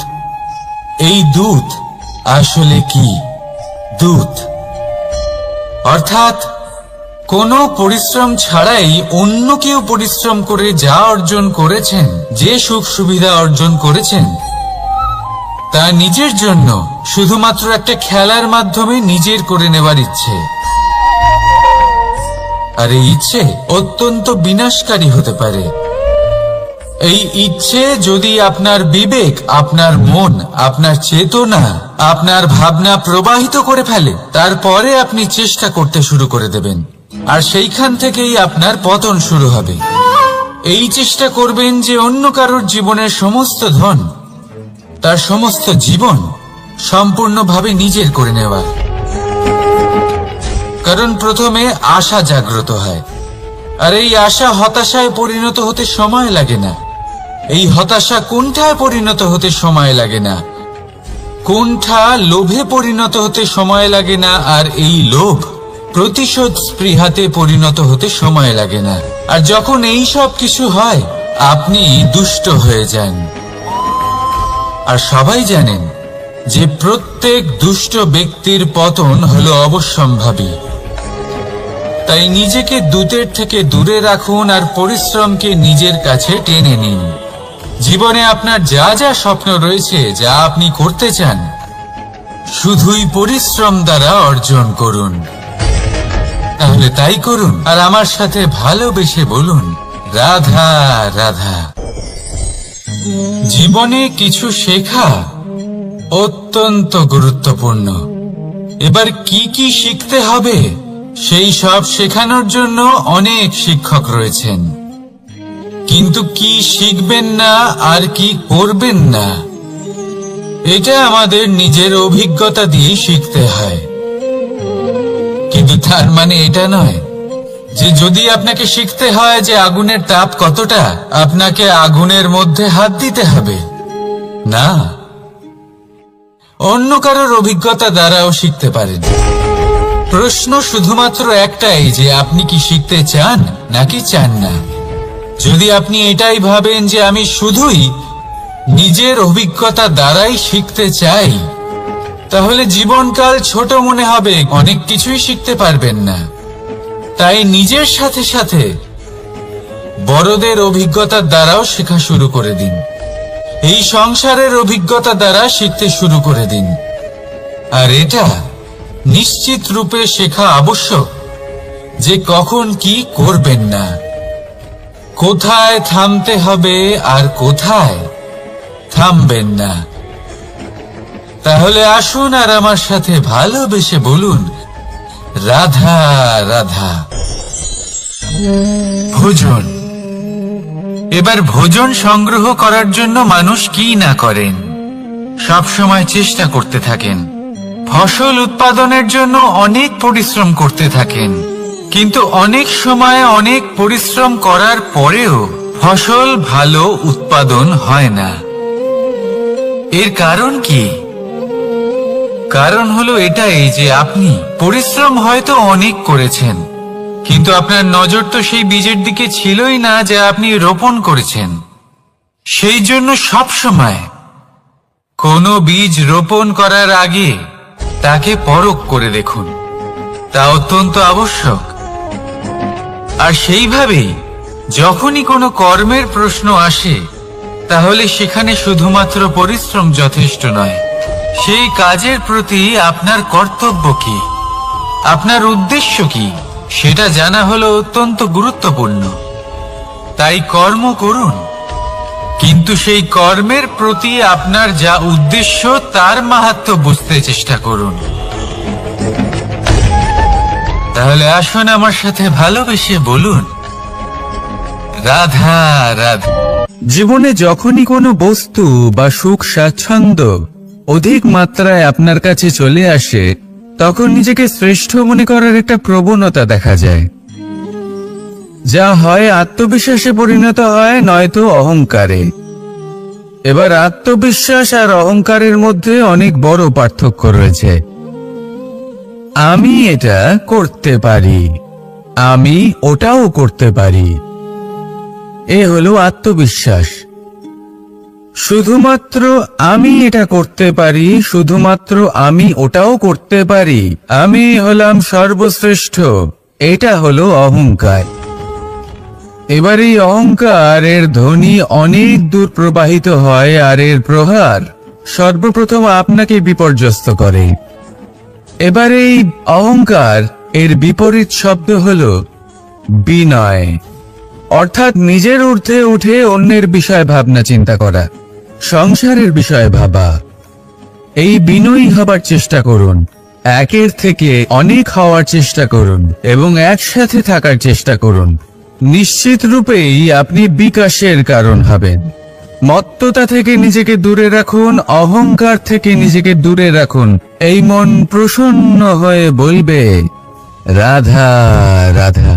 এই দূত আসলে কি? দূত অর্থাৎ কোনো পরিশ্রম ছাড়াই অন্য কেউ পরিশ্রম করে যা অর্জন করেছেন, যে সুখ সুবিধা অর্জন করেছেন, তা নিজের জন্য শুধুমাত্র একটা খেলার মাধ্যমে নিজের করে নেবার ইচ্ছে। আর এই ইচ্ছে অত্যন্ত বিনাশকারী হতে পারে। এই ইচ্ছে যদি আপনার বিবেক, আপনার মন, আপনার চেতনা, আপনার ভাবনা প্রবাহিত করে ফেলে, তারপরে আপনি চেষ্টা করতে শুরু করে দেবেন, আর সেইখান থেকেই আপনার পতন শুরু হবে। এই চেষ্টা করবেন যে অন্য কারোর জীবনের সমস্ত ধন, তার সমস্ত জীবন সম্পূর্ণভাবে নিজের করে নেওয়া। কারণ প্রথমে আশা জাগ্রত হয়, আর এই আশা হতাশায় পরিণত হতে সময় লাগে না। এই হতাশা কুণ্ঠায় পরিণত হতে সময় লাগে না, কুণ্ঠা লোভে পরিণত হতে সময় লাগে না, আর এই লোভ প্রতিশোধ স্পৃহাতে পরিণত হতে সময় লাগে না। আর যখন এই সব কিছু হয়, আপনি দুষ্ট হয়ে যান। আর সবাই জানেন যে প্রত্যেক দুষ্ট ব্যক্তির পতন হলো অবশ্যম্ভাবী। তাই নিজেকে দূতের থেকে দূরে রাখুন আর পরিশ্রমকে নিজের কাছে টেনে নিন। জীবনে আপনার যা যা স্বপ্ন রয়েছে, যা আপনি করতে চান, শুধুই পরিশ্রম দ্বারা অর্জন করুন। তাহলে তাই করুন, আর আমার সাথে ভালোবেসে বলুন, রাধা রাধা। জীবনে কিছু শেখা অত্যন্ত গুরুত্বপূর্ণ। এবার কি কি শিখতে হবে, সেই সব শেখানোর জন্য অনেক শিক্ষক রয়েছেন। কিন্তু কি শিখবেন না আর কি করবেন না, এটা আমাদের নিজের অভিজ্ঞতা দিয়ে শিখতে হয়। কিন্তু তার মানে এটা নয় যে যদি আপনাকে শিখতে হয় যে আগুনের তাপ কতটা, আপনাকে আগুনের মধ্যে হাত দিতে হবে। না, অন্য কারোর অভিজ্ঞতা দ্বারাও শিখতে পারেন। প্রশ্ন শুধুমাত্র একটাই যে আপনি কি শিখতে চান নাকি চান না। যদি আপনি এটাই ভাবেন যে আমি শুধুই নিজের অভিজ্ঞতা দ্বারাই শিখতে চাই, তাহলে জীবনকাল ছোট মনে হবে, অনেক কিছুই শিখতে পারবেন না। তাই নিজের সাথে সাথে বড়দের অভিজ্ঞতার দ্বারাও শেখা শুরু করে দিন। এই সংসারের অভিজ্ঞতা দ্বারা শিখতে শুরু করে দিন। আর এটা নিশ্চিত রূপে শেখা আবশ্যক যে কখন কি করবেন না, কোথায় থামতে হবে আর কোথায় থামবেন না। তাহলে আসুন আর আমার সাথে ভালোবেসে বলুন, রাধা রাধা। ভোজন। এবার ভোজন সংগ্রহ করার জন্য মানুষ কি না করেন, সব সময় চেষ্টা করতে থাকেন। ফসল উৎপাদনের জন্য অনেক পরিশ্রম করতে থাকেন, কিন্তু অনেক সময় অনেক পরিশ্রম করার পরেও ফসল ভালো উৎপাদন হয় না। এর কারণ কি? কারণ হলো এটাই যে আপনি পরিশ্রম হয়তো অনেক করেছেন, কিন্তু আপনার নজর তো সেই বীজের দিকে ছিলই না যা আপনি রোপণ করেছেন। সেই জন্য সব সময় কোনো বীজ রোপণ করার আগে তাকে পরখ করে দেখুন, তা অত্যন্ত আবশ্যক। আর সেইভাবেই যখনই কোনো কর্মের প্রশ্ন আসে, তাহলে সেখানে শুধুমাত্র পরিশ্রম যথেষ্ট নয়। সেই কাজের প্রতি আপনার কর্তব্য কি, আপনার উদ্দেশ্য কি, সেটা জানা হলো অত্যন্ত গুরুত্বপূর্ণ। তাই কর্ম করুন, কিন্তু সেই কর্মের প্রতি আপনার যা উদ্দেশ্য তার মাহাত্ম্য বুঝতে চেষ্টা করুন। তাহলে আসুন আমার সাথে ভালোবেসে বলুন, রাধা রাধা। জীবনে যখনই কোনো বস্তু বা সুখ স্বাচ্ছন্দ্য অধিক মাত্রায় আপনার কাছে চলে আসে, তখন নিজেকে শ্রেষ্ঠ মনে করার একটা প্রবণতা দেখা যায়, যা হয় আত্মবিশ্বাসে পরিণত হয়, নয়তো অহংকারে। এবার আত্মবিশ্বাস আর অহংকারের মধ্যে অনেক বড় পার্থক্য রয়েছে। আমি এটা করতে পারি, আমি ওটাও করতে পারি, এ হলো আত্মবিশ্বাস। শুধুমাত্র আমি এটা করতে পারি, শুধুমাত্র আমি ওটাও করতে পারি, আমি হলাম সর্বশ্রেষ্ঠ, এটা হলো অহংকার। এবার এই অহংকারের ধ্বনি অনেক দূর প্রবাহিত হয়, আর এর প্রহার সর্বপ্রথম আপনাকে বিপর্যস্ত করে। এবার এই অহংকার এর বিপরীত শব্দ হলো বিনয়, অর্থাৎ নিজের ঊর্ধ্বে উঠে অন্যের বিষয় ভাবনা চিন্তা করা, সংসারের বিষয়ে ভাবা। এই বিনয়ী হবার চেষ্টা করুন, একের থেকে অনেক হওয়ার চেষ্টা করুন এবং একসাথে থাকার চেষ্টা করুন। নিশ্চিত রূপেই আপনি বিকাশের কারণ হবেন। মত্ততা থেকে নিজেকে দূরে রাখুন, অহংকার থেকে নিজেকে দূরে রাখুন। এই মন প্রসন্ন হয়ে বলবে, রাধা রাধা।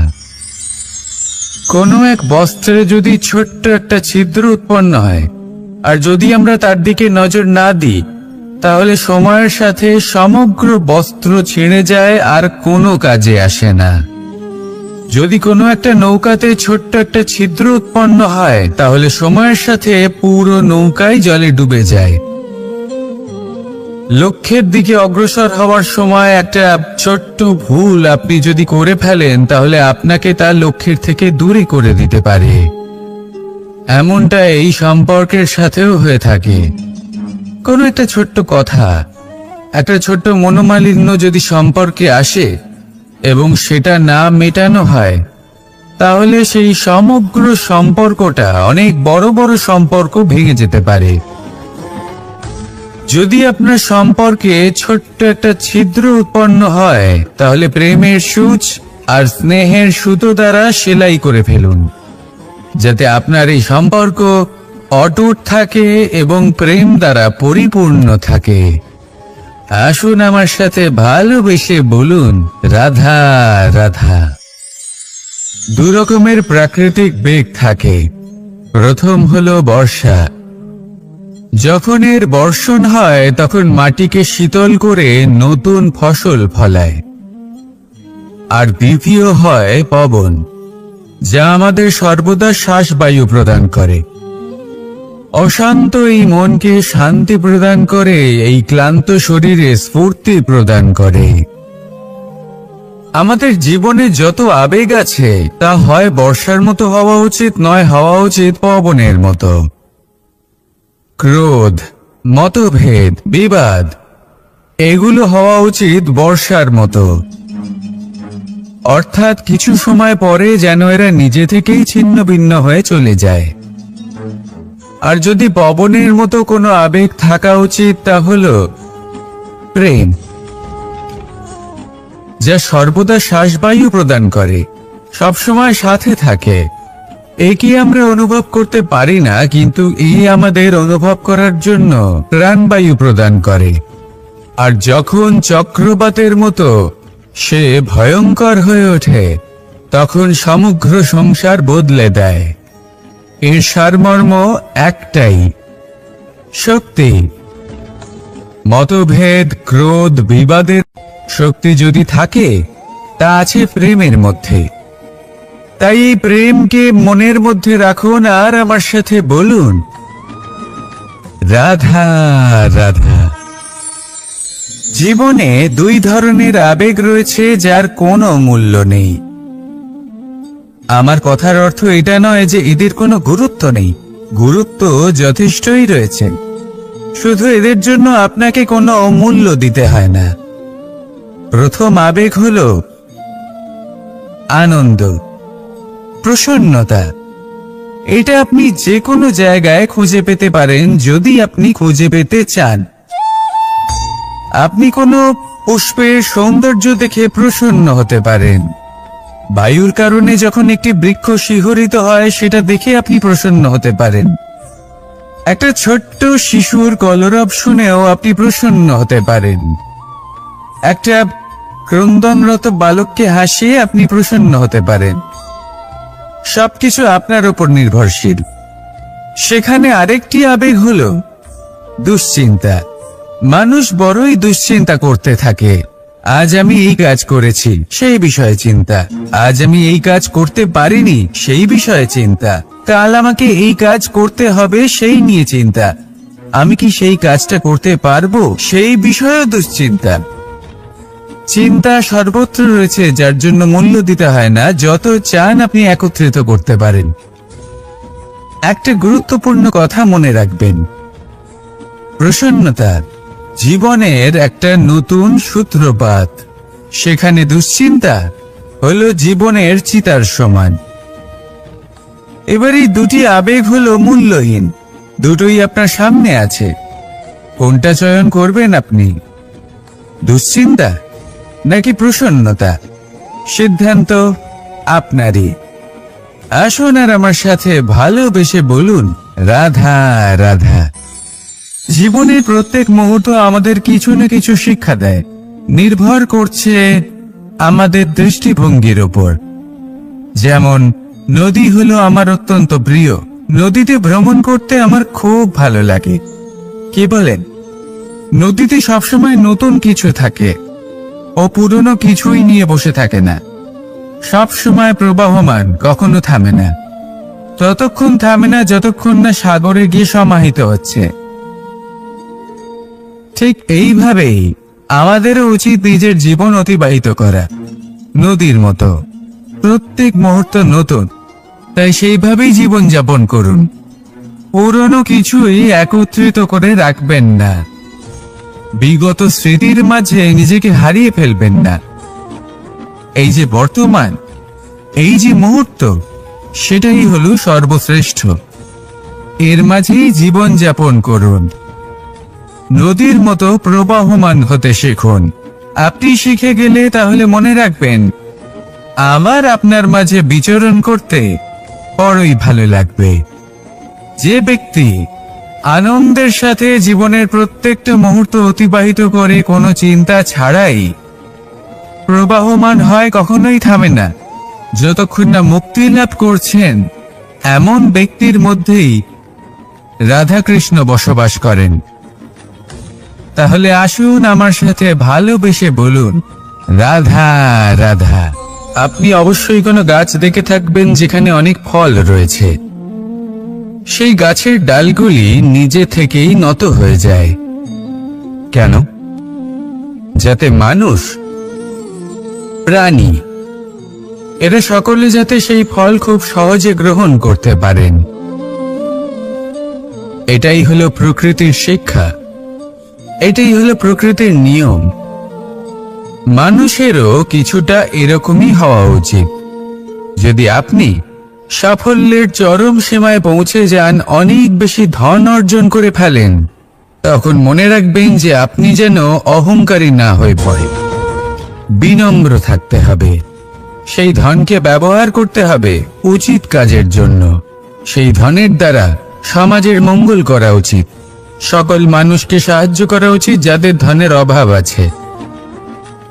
কোনো এক বস্ত্রে যদি ছোট্ট একটা ছিদ্র উৎপন্ন হয়, আর যদি আমরা তার দিকে নজর না দিই, তাহলে সময়ের সাথে সমগ্র বস্ত্র ছিঁড়ে যায় আর কোনো কাজে আসে না। যদি কোনো একটা নৌকাতে ছোট্ট একটা ছিদ্র উৎপন্ন হয়, তাহলে সময়ের সাথে পুরো নৌকাই জলে ডুবে যায়। লক্ষ্যের দিকে অগ্রসর হওয়ার সময় একটা ছোট্ট ভুল আপনি যদি করে ফেলেন, তাহলে আপনাকে তার লক্ষ্যের থেকে দূরে করে দিতে পারে। এমনটা এই সম্পর্কের সাথেও হয়ে থাকে। কোনো একটা ছোট্ট কথা, একটা ছোট্ট মনোমালিন্য যদি সম্পর্কে আসে এবং সেটা না মেটানো হয়, তাহলে সেই সমগ্র সম্পর্কটা অনেক বড় বড় সম্পর্ক ভেঙে যেতে পারে। যদি আপনার সম্পর্কে ছোট্ট একটা ছিদ্র উৎপন্ন হয়, তাহলে প্রেমের সূচ আর স্নেহের সুতো দ্বারা সেলাই করে ফেলুন, যাতে আপনার এই সম্পর্ক অটুট থাকে এবং প্রেম দ্বারা পরিপূর্ণ থাকে। আসুন আমার সাথে ভালোবেসে বলুন, রাধা রাধা। দু রকমের প্রাকৃতিক বেগ থাকে। প্রথম হলো বর্ষা। যখন এর বর্ষণ হয়, তখন মাটিকে শীতল করে নতুন ফসল ফলায়। আর দ্বিতীয় হয় পবন, যা আমাদের সর্বদা শ্বাসবায়ু প্রদান করে। অশান্ত এই মনকে শান্তি প্রদান করে, এই ক্লান্ত শরীরে স্ফূর্তি প্রদান করে। আমাদের জীবনে যত আবেগ আছে, তা হয় বর্ষার মতো হওয়া উচিত, নয় হওয়া উচিত পবনের মতো। ক্রোধ, মতভেদ, বিবাদ, এগুলো হওয়া উচিত বর্ষার মতো। অর্থাৎ কিছু সময় পরে যেন এরা নিজে থেকেই ছিন্ন ভিন্ন হয়ে চলে যায়। আর যদি পবনের মতো কোনো আবেগ থাকা উচিত, তা হলো প্রেম, যা সর্বদা শ্বাসবায়ু প্রদান করে, সবসময় সাথে থাকে। একে আমরা অনুভব করতে পারি না, কিন্তু এই আমাদের অনুভব করার জন্য প্রাণবায়ু প্রদান করে। আর যখন চক্রবাতের মতো সে ভয়ঙ্কর হয়ে ওঠে, তখন সমগ্র সংসার বদলে দেয়। এর সারমর্ম একটাই, শক্তি। মতভেদ, ক্রোধ, বিবাদের শক্তি যদি থাকে, তা আছে প্রেমের মধ্যে। তাই এই প্রেমকে মনের মধ্যে রাখুন আর আমার সাথে বলুন, রাধা রাধা। জীবনে দুই ধরনের আবেগ রয়েছে, যার কোনো মূল্য নেই। আমার কথার অর্থ এটা নয় যে এদের কোনো গুরুত্ব নেই, গুরুত্ব যথেষ্টই রয়েছে, শুধু এদের জন্য আপনাকে কোনো মূল্য দিতে হয় না। প্রথম আবেগ হলো আনন্দ, প্রসন্নতা। এটা আপনি যে কোনো জায়গায় খুঁজে পেতে পারেন, যদি আপনি খুঁজে পেতে চান। আপনি কোনো পুষ্পের সৌন্দর্য দেখে প্রসন্ন হতে পারেন, বায়ুর কারণে যখন একটি বৃক্ষ শিহরিত হয় সেটা দেখে আপনি প্রসন্ন হতে পারেন। একটা ছোট্ট শিশুর কলরব শুনেও আপনি প্রসন্ন হতে পারেন। একটা ক্রন্দনরত বালককে হাসিয়ে আপনি প্রসন্ন হতে পারেন। সবকিছু আপনার উপর নির্ভরশীল। সেখানে আরেকটি আবেগ হলো দুশ্চিন্তা। মানুষ বড়ই দুশ্চিন্তা করতে থাকে। আজ আমি এই কাজ করেছি, সেই বিষয়ে চিন্তা। আজ আমি এই কাজ করতে পারিনি, সেই বিষয়ে চিন্তা। কাল আমাকে এই কাজ করতে হবে, সেই নিয়ে চিন্তা। আমি কি সেই কাজটা করতে পারবো, সেই বিষয়েও দুশ্চিন্তা। চিন্তা সর্বত্র রয়েছে, যার জন্য মূল্য দিতে হয় না। যত চান আপনি একত্রিত করতে পারেন। একটা গুরুত্বপূর্ণ কথা মনে রাখবেন, প্রসন্নতা জীবনের একটা নতুন সূত্রপাত। সেখানে দুশ্চিন্তা হলো জীবনের চিতার সমান। এবার এই দুটি আবেগ হলো মূল্যহীন, দুটোই আপনার সামনে আছে। কোনটা চয়ন করবেন আপনি, দুশ্চিন্তা নাকি প্রসন্নতা? সিদ্ধান্ত আপনারই। আসুন আর আমার সাথে ভালোবেসে বলুন, রাধা রাধা। জীবনের প্রত্যেক মুহূর্ত আমাদের কিছু না কিছু শিক্ষা দেয়, নির্ভর করছে আমাদের দৃষ্টিভঙ্গির উপর। যেমন নদী হলো আমার অত্যন্ত প্রিয়। নদীতে ভ্রমণ করতে আমার খুব ভালো লাগে। কি বলেন? নদীতে সবসময় নতুন কিছু থাকে, ও পুরনো কিছুই নিয়ে বসে থাকে না। সব সময় প্রবাহমান, কখনো থামে না। ততক্ষণ থামে না যতক্ষণ না সাগরে গিয়ে সমাহিত হচ্ছে। ঠিক এইভাবেই আমাদেরও উচিত নিজের জীবন অতিবাহিত করা, নদীর মতো। প্রত্যেক মুহূর্ত নতুন, তাই সেইভাবেই জীবন যাপন করুন। পুরনো কিছুই একত্রিত করে রাখবেন না। বিগত স্মৃতির মাঝে নিজেকে হারিয়ে ফেলবেন না। এই যে বর্তমান, এই যে মুহূর্ত, সেটাই হলো সর্বশ্রেষ্ঠ। এর মাঝেই জীবন যাপন করুন। নদীর মতো প্রবাহমান হতে শিখুন। আপনি শিখে গেলে তাহলে মনে রাখবেন, আমার আপনার মাঝে বিচরণ করতে বড়ই ভালো লাগবে। যে ব্যক্তি আনন্দের সাথে জীবনের প্রত্যেকটা মুহূর্ত অতিবাহিত করে কোনো চিন্তা ছাড়াই প্রবাহমান হয়, কখনোই থামে না যতক্ষণ না মুক্তি লাভ করছেন, এমন ব্যক্তির মধ্যেই রাধাকৃষ্ণ বসবাস করেন। তাহলে আসুন আমার সাথে ভালোবেসে বলুন, রাধা রাধা। আপনি অবশ্যই কোনো গাছ দেখে থাকবেন যেখানে অনেক ফল রয়েছে। সেই গাছের ডালগুলি নিজে থেকেই নত হয়ে যায়। কেন? যাতে মানুষ, প্রাণী, এরা সকলে যাতে সেই ফল খুব সহজে গ্রহণ করতে পারেন। এটাই হলো প্রকৃতির শিক্ষা, এটাই হলো প্রকৃতির নিয়ম। মানুষেরও কিছুটা এরকমই হওয়া উচিত। যদি আপনি সাফল্যের চরম সীমায় পৌঁছে যান, অনেক বেশি ধন অর্জন করে ফেলেন, তখন মনে রাখবেন যে আপনি যেন অহংকারী না হয়ে পড়ে। বিনম্র থাকতে হবে। সেই ধনকে ব্যবহার করতে হবে উচিত কাজের জন্য। সেই ধনের দ্বারা সমাজের মঙ্গল করা উচিত। সকল মানুষকে সাহায্য করা উচিত যাদের ধনের অভাব আছে।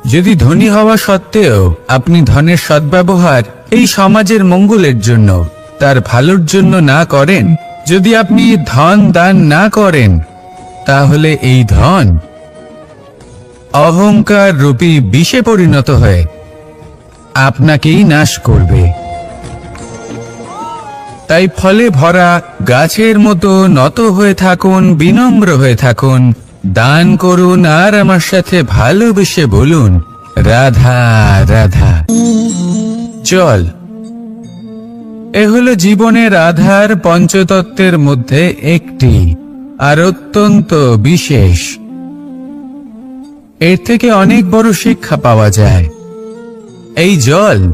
যদি ধনী হওয়া সত্ত্বেও আপনি ধনের সদ্ব্যবহার এই সমাজের মঙ্গলের জন্য, তার ভালোর জন্য না করেন, যদি আপনি ধন দান না করেন, তাহলে এই ধন অহংকার রূপী বিষে পরিণত হয়ে আপনাকেই নাশ করবে। তাই ফলে ভরা গাছের মতো নত হয়ে থাকুন, বিনম্র হয়ে থাকুন, দান করুন, আর আমার সাথে ভালোবেসে বলুন, রাধা রাধা। জল এ হলো জীবনের আধার, পঞ্চতত্ত্বের মধ্যে একটি, আর অত্যন্ত বিশেষ। এর থেকে অনেক বড় শিক্ষা পাওয়া যায়। এই জল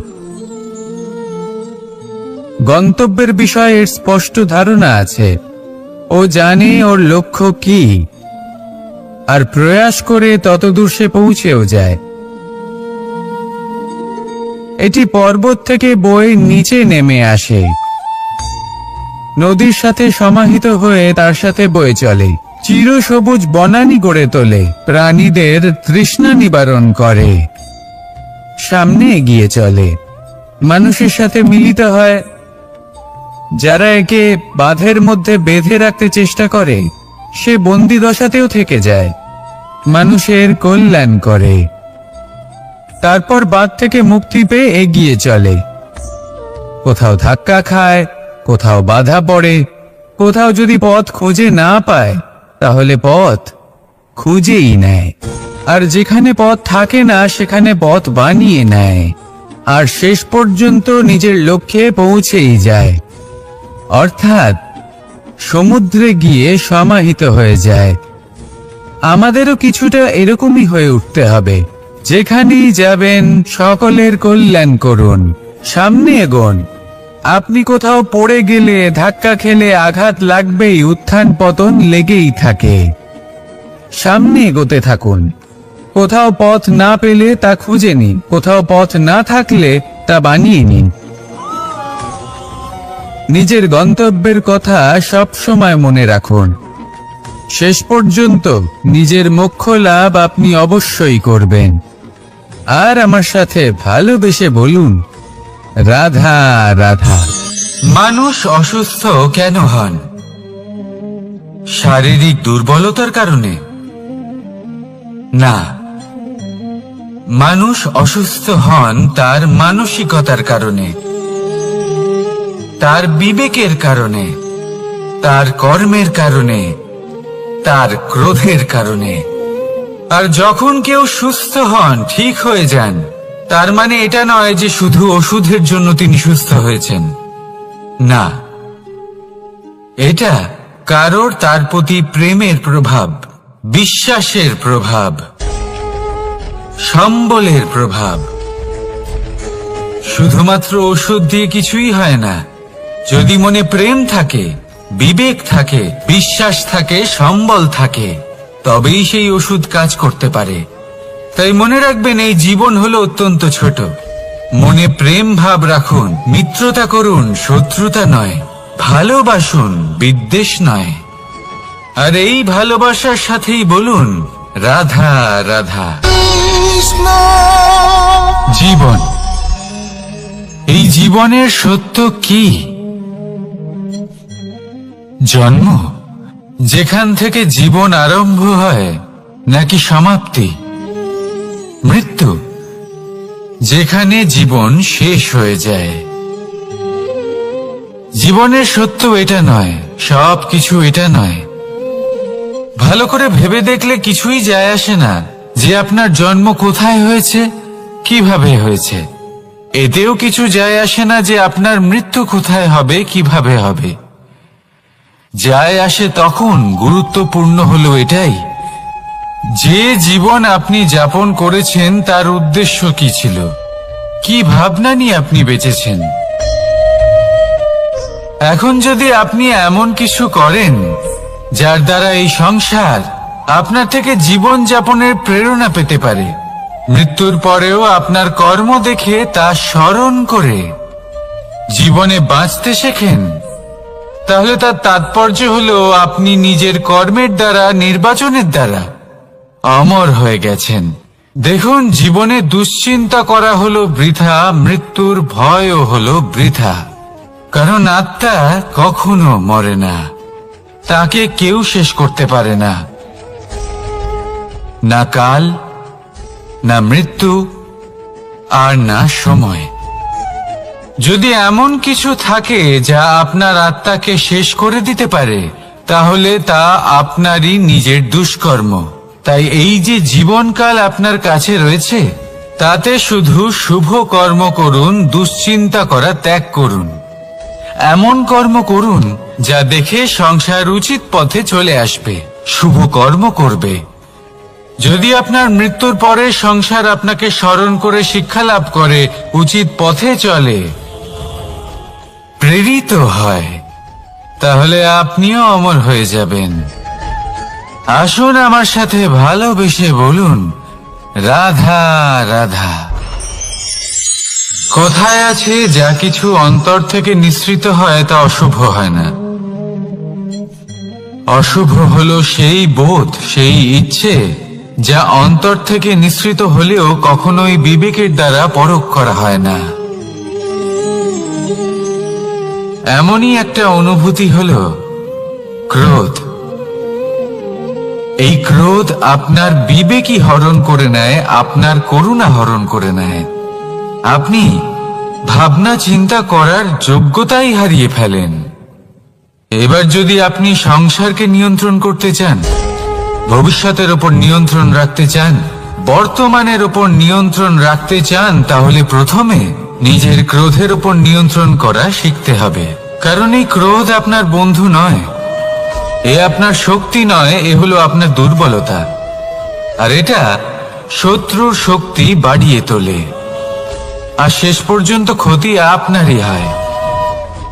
গন্তব্যের বিষয়ে এর স্পষ্ট ধারণা আছে। ও জানে ওর লক্ষ্য কি, আর প্রয়াস করে ততদূর সে পৌঁছেও যায়। এটি পর্বত থেকে বয়ে নিচে নেমে আসে, নদীর সাথে সমাহিত হয়ে তার সাথে বয়ে চলে, চিরসবুজ বনানী গড়ে তোলে, প্রাণীদের তৃষ্ণা নিবারণ করে, সামনে এগিয়ে চলে, মানুষের সাথে মিলিত হয়। যারা একে বাঁধের মধ্যে বেঁধে রাখতে চেষ্টা করে সে বন্দি দশাতেও থেকে যায়, মানুষের কল্যাণ করে। তারপর বাঁধ থেকে মুক্তি পেয়ে এগিয়ে চলে, কোথাও ধাক্কা খায়, কোথাও বাধা পড়ে, কোথাও যদি পথ খুঁজে না পায় তাহলে পথ খুঁজেই নেয়, আর যেখানে পথ থাকে না সেখানে পথ বানিয়ে নেয়, আর শেষ পর্যন্ত নিজের লক্ষ্যে পৌঁছেই যায়, অর্থাৎ সমুদ্রে গিয়ে সমাহিত হয়ে যায়। আমাদেরও কিছুটা এরকমই হয়ে উঠতে হবে। যেখানেই যাবেন সকলের কল্যাণ করুন, সামনে এগোন। আপনি কোথাও পড়ে গেলে, ধাক্কা খেলে আঘাত লাগবেই, উত্থান পতন লেগেই থাকে। সামনে এগোতে থাকুন। কোথাও পথ না পেলে তা খুঁজে নিন, কোথাও পথ না থাকলে তা বানিয়ে নিন। নিজের গন্তব্যের কথা সব সময় মনে রাখুন। শেষ পর্যন্ত নিজের মোক্ষ লাভ আপনি অবশ্যই করবেন। আর আমার সাথে ভালোবেসে বলুন, রাধা রাধা। মানুষ অসুস্থ কেন হন? শারীরিক দুর্বলতার কারণে? না, মানুষ অসুস্থ হন তার মানসিকতার কারণে, তার বিবেকের কারণে, তার কর্মের কারণে, তার ক্রোধের কারণে। আর যখন কেউ সুস্থ হন, ঠিক হয়ে যান, তার মানে এটা নয় যে শুধু ওষুধের জন্য তিনি সুস্থ হয়েছেন। না, এটা কারোর তার প্রতি প্রেমের প্রভাব, বিশ্বাসের প্রভাব, সম্বলের প্রভাব। শুধুমাত্র ওষুধ দিয়ে কিছুই হয় না। যদি মনে প্রেম থাকে, বিবেক থাকে, বিশ্বাস থাকে, সম্বল থাকে, তবেই সেই ওষুধ কাজ করতে পারে। তাই মনে রাখবেন, এই জীবন হলো অত্যন্ত ছোট। মনে প্রেম ভাব রাখুন, মিত্রতা করুন, শত্রুতা নয়, ভালোবাসুন, বিদ্বেষ নয়। আর এই ভালোবাসার সাথেই বলুন, রাধা রাধা। জীবন, এই জীবনের সত্য কি? জন্ম, যেখান থেকে জীবন আরম্ভ হয়, নাকি সমাপ্তি? মৃত্যু, যেখানে জীবন শেষ হয়ে যায়। জীবনের সত্য এটা নয়, সব কিছু এটা নয়। ভালো করে ভেবে দেখলে কিছুই যায় আসে না যে আপনার জন্ম কোথায় হয়েছে, কিভাবে হয়েছে। এতেও কিছু যায় আসে না যে আপনার মৃত্যু কোথায় হবে, কিভাবে হবে। যায় আসে তখন, গুরুত্বপূর্ণ হলো এটাই যে জীবন আপনি যাপন করেছেন তার উদ্দেশ্য কি ছিল, কি ভাবনা নিয়ে আপনি বেঁচেছেন। এখন যদি আপনি এমন কিছু করেন যার দ্বারা এই সংসার আপনার থেকে জীবন যাপনের প্রেরণা পেতে পারে, মৃত্যুর পরেও আপনার কর্ম দেখে তা স্মরণ করে জীবনে বাঁচতে শেখেন, তাহলে তার তাৎপর্য হলো আপনি নিজের কর্মের দ্বারা, নির্বাচনের দ্বারা অমর হয়ে গেছেন। দেখুন, জীবনে দুশ্চিন্তা করা হলো বৃথা, মৃত্যুর ভয়ও হলো বৃথা। কারণ আত্মা কখনো মরে না, তাকে কেউ শেষ করতে পারে না। না কাল, না মৃত্যু, আর না সময়। যদি এমন কিছু থাকে যা আপনার আত্মাকে শেষ করে দিতে পারে, তাহলে তা আপনারই নিজের দুষ্কর্ম। তাই এই যে জীবনকাল আপনার কাছে রয়েছে, তাতে শুধু শুভ কর্ম করুন, দুশ্চিন্তা করা ত্যাগ করুন। এমন কর্ম করুন যা দেখে সংসার উচিত পথে চলে আসবে, শুভ কর্ম করবে। যদি আপনার মৃত্যুর পরে সংসার আপনাকে স্মরণ করে শিক্ষা লাভ করে, উচিত পথে চলে, প্রেরিত হয়, তাহলে আপনিও অমর হয়ে যাবেন। আসুন আমার সাথে ভালোবেসে বলুন, রাধা রাধা। কথায় আছে, যা কিছু অন্তর থেকে নিঃসৃত হয় তা অশুভ হয় না। অশুভ হলো সেই বোধ, সেই ইচ্ছে যা অন্তর থেকে নিঃসৃত হলেও কখনোই বিবেকের দ্বারা পরখ করা হয় না। এমনই একটা অনুভূতি হলো ক্রোধ। এই ক্রোধ আপনার বিবেকই হরণ করে নেয়, আপনার করুণা হরণ করে নেয়। আপনি ভাবনা চিন্তা করার যোগ্যতাই হারিয়ে ফেলেন। এবার যদি আপনি সংসারকে নিয়ন্ত্রণ করতে চান, ভবিষ্যতের উপর নিয়ন্ত্রণ রাখতে চান, বর্তমানের উপর নিয়ন্ত্রণ রাখতে চান, তাহলে প্রথমে নিজের ক্রোধের উপর নিয়ন্ত্রণ করা শিখতে হবে। কারণ এই ক্রোধ আপনার বন্ধু নয়, এ আপনার শক্তি নয়, এ হলো আপনার দুর্বলতা। আর এটা শত্রুর শক্তি বাড়িয়ে তোলে, আর শেষ পর্যন্ত ক্ষতি আপনারই হয়।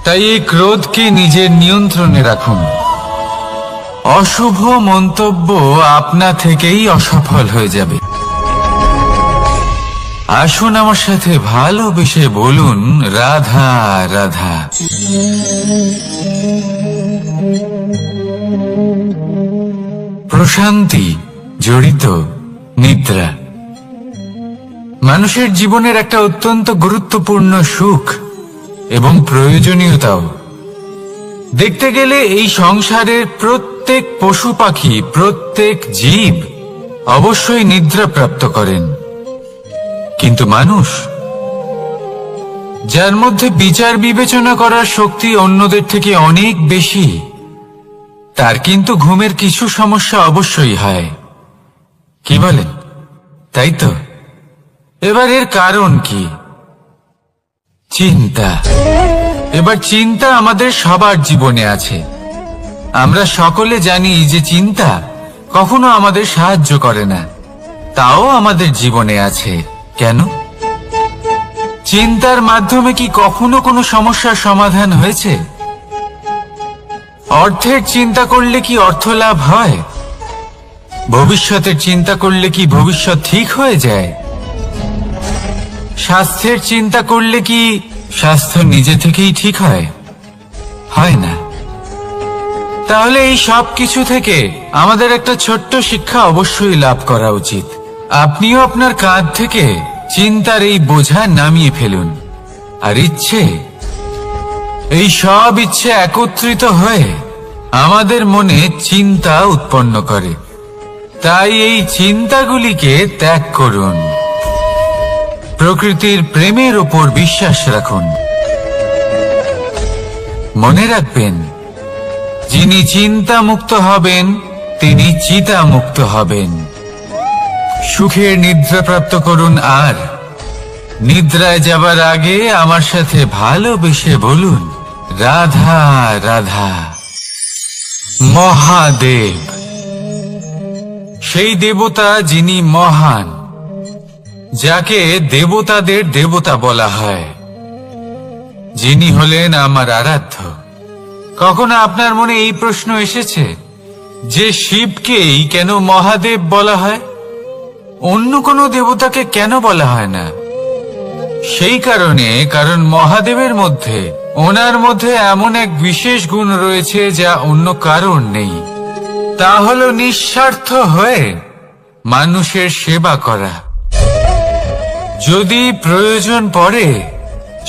তাই এই ক্রোধকে নিজের নিয়ন্ত্রণে রাখুন। অশুভ মন্তব্য আপনা থেকেই অসফল হয়ে যাবে। আসুন আমার সাথে ভালোবেসে বলুন, রাধা রাধা। প্রশান্তি জড়িত নিদ্রা মানুষের জীবনের একটা অত্যন্ত গুরুত্বপূর্ণ সুখ এবং প্রয়োজনীয়তাও। দেখতে গেলে এই সংসারের প্রত্যেক পশু পাখি, প্রত্যেক জীব অবশ্যই নিদ্রা প্রাপ্ত করেন, কিন্তু মানুষ, যার মধ্যে বিচার বিবেচনা করার শক্তি অন্যদের থেকে অনেক বেশি, তার কিন্তু ঘুমের কিছু সমস্যা অবশ্যই হয়। কি বলেন? তাই তো। এবার এর কারণ কি? চিন্তা। এবার চিন্তা আমাদের সবার জীবনে আছে। আমরা সকলে জানি যে চিন্তা কখনো আমাদের সাহায্য করে না, তাও আমাদের জীবনে আছে। কেন? চিন্তার মাধ্যমে কি কখনো কোনো সমস্যার সমাধান হয়েছে? অর্থের চিন্তা করলে কি অর্থ লাভ হয়? ভবিষ্যতের চিন্তা করলে কি ভবিষ্যৎ ঠিক হয়ে যায়? স্বাস্থ্যের চিন্তা করলে কি স্বাস্থ্য নিজে থেকেই ঠিক হয়? হয় না। তাহলে এই সব কিছু থেকে আমাদের একটা ছোট্ট শিক্ষা অবশ্যই লাভ করা উচিত। আপনিও আপনার কাঁধ থেকে চিন্তার এই বোঝা নামিয়ে ফেলুন। আর ইচ্ছে, এই সব ইচ্ছে একত্রিত হয়ে আমাদের মনে চিন্তা উৎপন্ন করে। তাই এই চিন্তাগুলিকে ত্যাগ করুন। প্রকৃতির প্রেমের উপর বিশ্বাস রাখুন। মনে রাখবেন, যিনি চিন্তা মুক্ত হবেন তিনি চিতা মুক্ত হবেন। সুখের নিদ্রা প্রাপ্ত করুন, আর নিদ্রায় যাবার আগে আমার সাথে ভালোবেসে বলুন, রাধা রাধা। মহাদেব, সেই দেবতা যিনি মহান, যাকে দেবতাদের দেবতা বলা হয়, যিনি হলেন আমার আরাধ্য। কখনো আপনার মনে এই প্রশ্ন এসেছে যে শিবকেই কেন মহাদেব বলা হয়, অন্য কোনো দেবতাকে কেন বলা হয় না? সেই কারণ মহাদেবের মধ্যে, ওনার মধ্যে এমন এক বিশেষ গুণ রয়েছে যা অন্য কারণ নেই। তা হলো নিঃস্বার্থ হয়ে মানুষের সেবা করা। যদি প্রয়োজন পড়ে,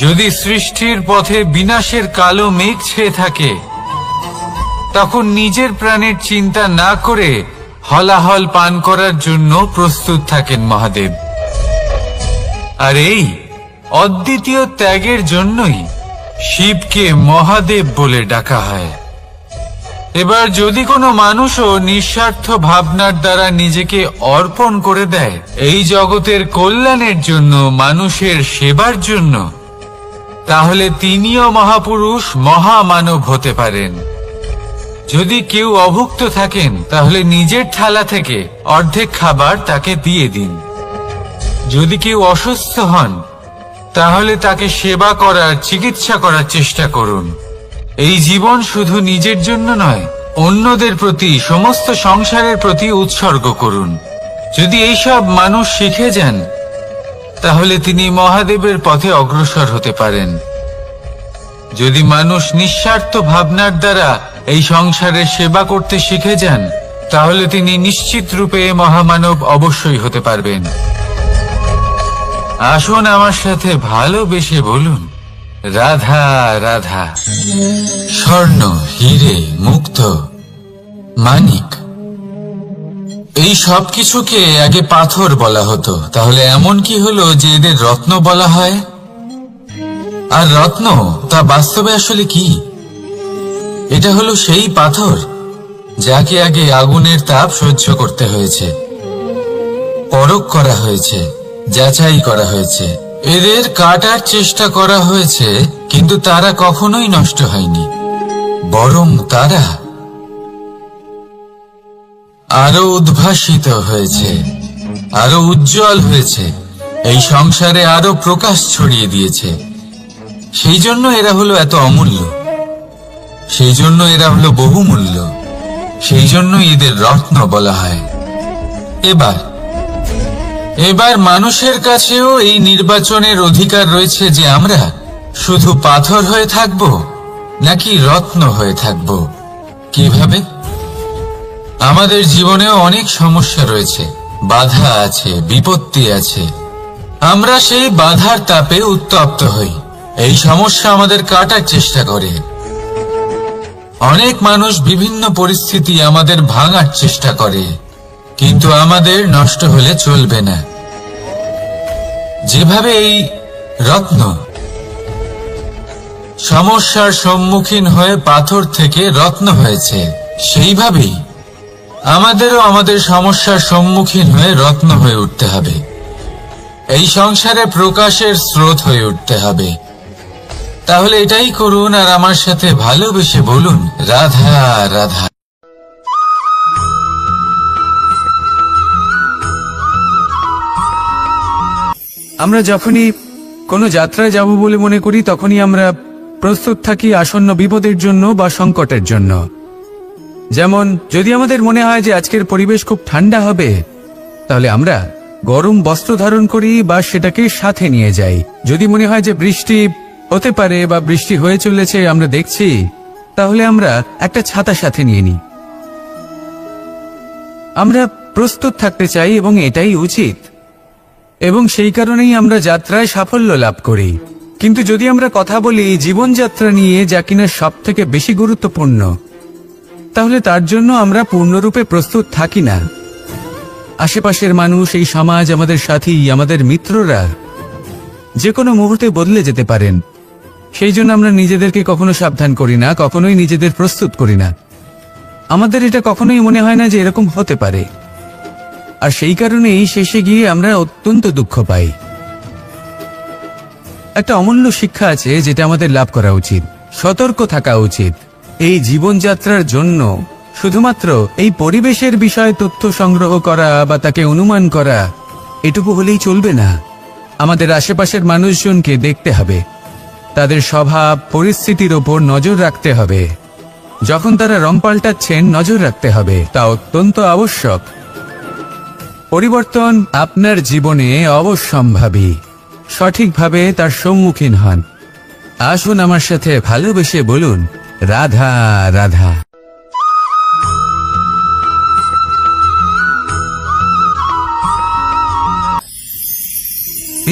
যদি সৃষ্টির পথে বিনাশের কালো মেঘ ছেয়ে থাকে, তখন নিজের প্রাণের চিন্তা না করে হলাহল পান করার জন্য প্রস্তুত থাকেন মহাদেব। আর এই অদ্বিতীয় ত্যাগের জন্যই শিবকে মহাদেব বলে ডাকা হয়। এবার যদি কোনো মানুষও নিঃস্বার্থ ভাবনার দ্বারা নিজেকে অর্পণ করে দেয় এই জগতের কল্যাণের জন্য, মানুষের সেবার জন্য, তাহলে তিনিও মহাপুরুষ, মহামানব হতে পারেন। যদি কেউ অভুক্ত থাকেন, তাহলে নিজের থালা থেকে অর্ধেক খাবার তাকে দিয়ে দিন। যদি কেউ অসুস্থ হন, তাহলে তাকে সেবা করার, চিকিৎসা করার চেষ্টা করুন। এই জীবন শুধু নিজের জন্য নয়, অন্যদের প্রতি, সমস্ত সংসারের প্রতি উৎসর্গ করুন। যদি এইসব মানুষ শিখে যান, তাহলে তিনি মহাদেবের পথে অগ্রসর হতে পারেন। যদি মানুষ নিঃস্বার্থ ভাবনার দ্বারা এই সংসারের সেবা করতে শিখে যান, তাহলে তিনি নিশ্চিত রূপে মহামানব অবশ্যই হতে পারবেন। আসুন আমার সাথে ভালোবেসে বলুন, রাধা রাধা। স্বর্ণ, হীরে, মুক্ত, মানিক, এই সব কিছুকে আগে পাথর বলা হতো। তাহলে এমন কি হলো যে এদের রত্ন বলা হয়? আর রত্ন তা বাস্তবে আসলে কি? এটা হলো সেই পাথর যাকে আগে আগুনের তাপ সহ্য করতে হয়েছে, পরখ করা হয়েছে, যাচাই করা হয়েছে, এদের কাটার চেষ্টা করা হয়েছে, কিন্তু তারা কখনোই নষ্ট হয়নি, বরং তারা আরো উদ্ভাসিত হয়েছে, আরো উজ্জ্বল হয়েছে, এই সংসারে আরো প্রকাশ ছড়িয়ে দিয়েছে। সেই জন্য এরা হলো এত অমূল্য, সেই জন্য এরা হলো বহুমূল্য, সেই জন্য এদের রত্ন বলা হয়। এবার মানুষের কাছেও এই নির্বাচনের অধিকার রয়েছে যে আমরা শুধু পাথর হয়ে থাকব নাকি রত্ন হয়ে থাকব। কিভাবে? আমাদের জীবনেও অনেক সমস্যা রয়েছে, বাধা আছে, বিপত্তি আছে। আমরা সেই বাধার তাপে উত্তপ্ত হই, এই সমস্যা আমাদের কাটার চেষ্টা করে। অনেক মানুষ বিভিন্ন পরিস্থিতি আমাদের ভাঙার চেষ্টা করে, কিন্তু আমাদের নষ্ট হলে চলবে না। যেভাবে এই রত্ন সমস্যার সম্মুখীন হয়ে পাথর থেকে রত্ন হয়েছে, সেইভাবেই আমাদেরও আমাদের সমস্যার সম্মুখীন হয়ে রত্ন হয়ে উঠতে হবে। এই সংসারে প্রকাশের স্রোত হয়ে উঠতে হবে। তাহলে এটাই করুন আর আমার সাথে ভালোবেসে বলুন, রাধা রাধা। আমরা যখনই কোনো যাত্রায় যাব বলে মনে করি, তখনই আমরা প্রস্তুত থাকি আসন্ন বিপদের জন্য বা সংকটের জন্য। যেমন যদি আমাদের মনে হয় যে আজকের পরিবেশ খুব ঠান্ডা হবে, তাহলে আমরা গরম বস্ত্র ধারণ করি বা সেটাকে সাথে নিয়ে যাই। যদি মনে হয় যে বৃষ্টি হতে পারে বা বৃষ্টি হয়ে চলেছে, আমরা দেখছি, তাহলে আমরা একটা ছাতা সাথে নিয়ে নিই। আমরা প্রস্তুত থাকতে চাই এবং এটাই উচিত, এবং সেই কারণেই আমরা যাত্রায় সাফল্য লাভ করি। কিন্তু যদি আমরা কথা বলি জীবনযাত্রা নিয়ে, যা কিনা সব থেকে বেশি গুরুত্বপূর্ণ, তাহলে তার জন্য আমরা পূর্ণরূপে প্রস্তুত থাকি না। আশেপাশের মানুষ, এই সমাজ, আমাদের সাথী, আমাদের মিত্ররা যে কোনো মুহূর্তে বদলে যেতে পারেন। সেই জন্য আমরা নিজেদেরকে কখনো সাবধান করি না, কখনোই নিজেদের প্রস্তুত করি না। আমাদের এটা কখনোই মনে হয় না যে এরকম হতে পারে, আর সেই কারণেই শেষে গিয়ে আমরা অত্যন্ত দুঃখ পাই। একটা অমূল্য শিক্ষা আছে যেটা আমাদের লাভ করা উচিত, সতর্ক থাকা উচিত। এই জীবনযাত্রার জন্য শুধুমাত্র এই পরিবেশের বিষয়ে তথ্য সংগ্রহ করা বা তাকে অনুমান করা, এটুকু হলেই চলবে না। আমাদের আশেপাশের মানুষজনকে দেখতে হবে, তাদের স্বভাব পরিস্থিতির ওপর নজর রাখতে হবে। যখন তারা রং পাল্টাচ্ছেন, নজর রাখতে হবে, তা অত্যন্ত আবশ্যক। পরিবর্তন আপনার জীবনে অবশ্যম্ভাবী, সঠিকভাবে তার সম্মুখীন হন। আসুন আমার সাথে ভালোবেসে বলুন, রাধা রাধা।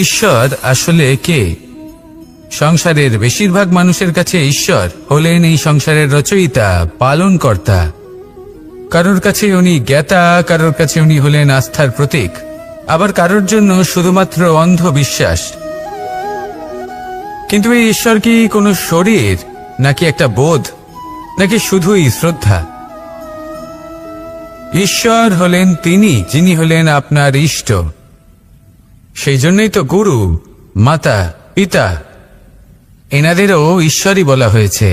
ঈশ্বর আসলে কে? সংসারের বেশিরভাগ মানুষের কাছে ঈশ্বর হলেন এই সংসারের রচয়িতা, পালনকর্তা। কারোর কাছে উনি জ্ঞাতা, কারোর কাছে উনি হলেন আস্থার প্রতীক, আবার কারোর জন্য শুধুমাত্র অন্ধ বিশ্বাস। কিন্তু এই ঈশ্বর কি কোনো শরীর, নাকি একটা বোধ, নাকি শুধুই শ্রদ্ধা? ঈশ্বর হলেন তিনি যিনি হলেন আপনার ইষ্ট। সেই জন্যই তো গুরু, মাতা, পিতা এনাদেরও ঈশ্বরই বলা হয়েছে।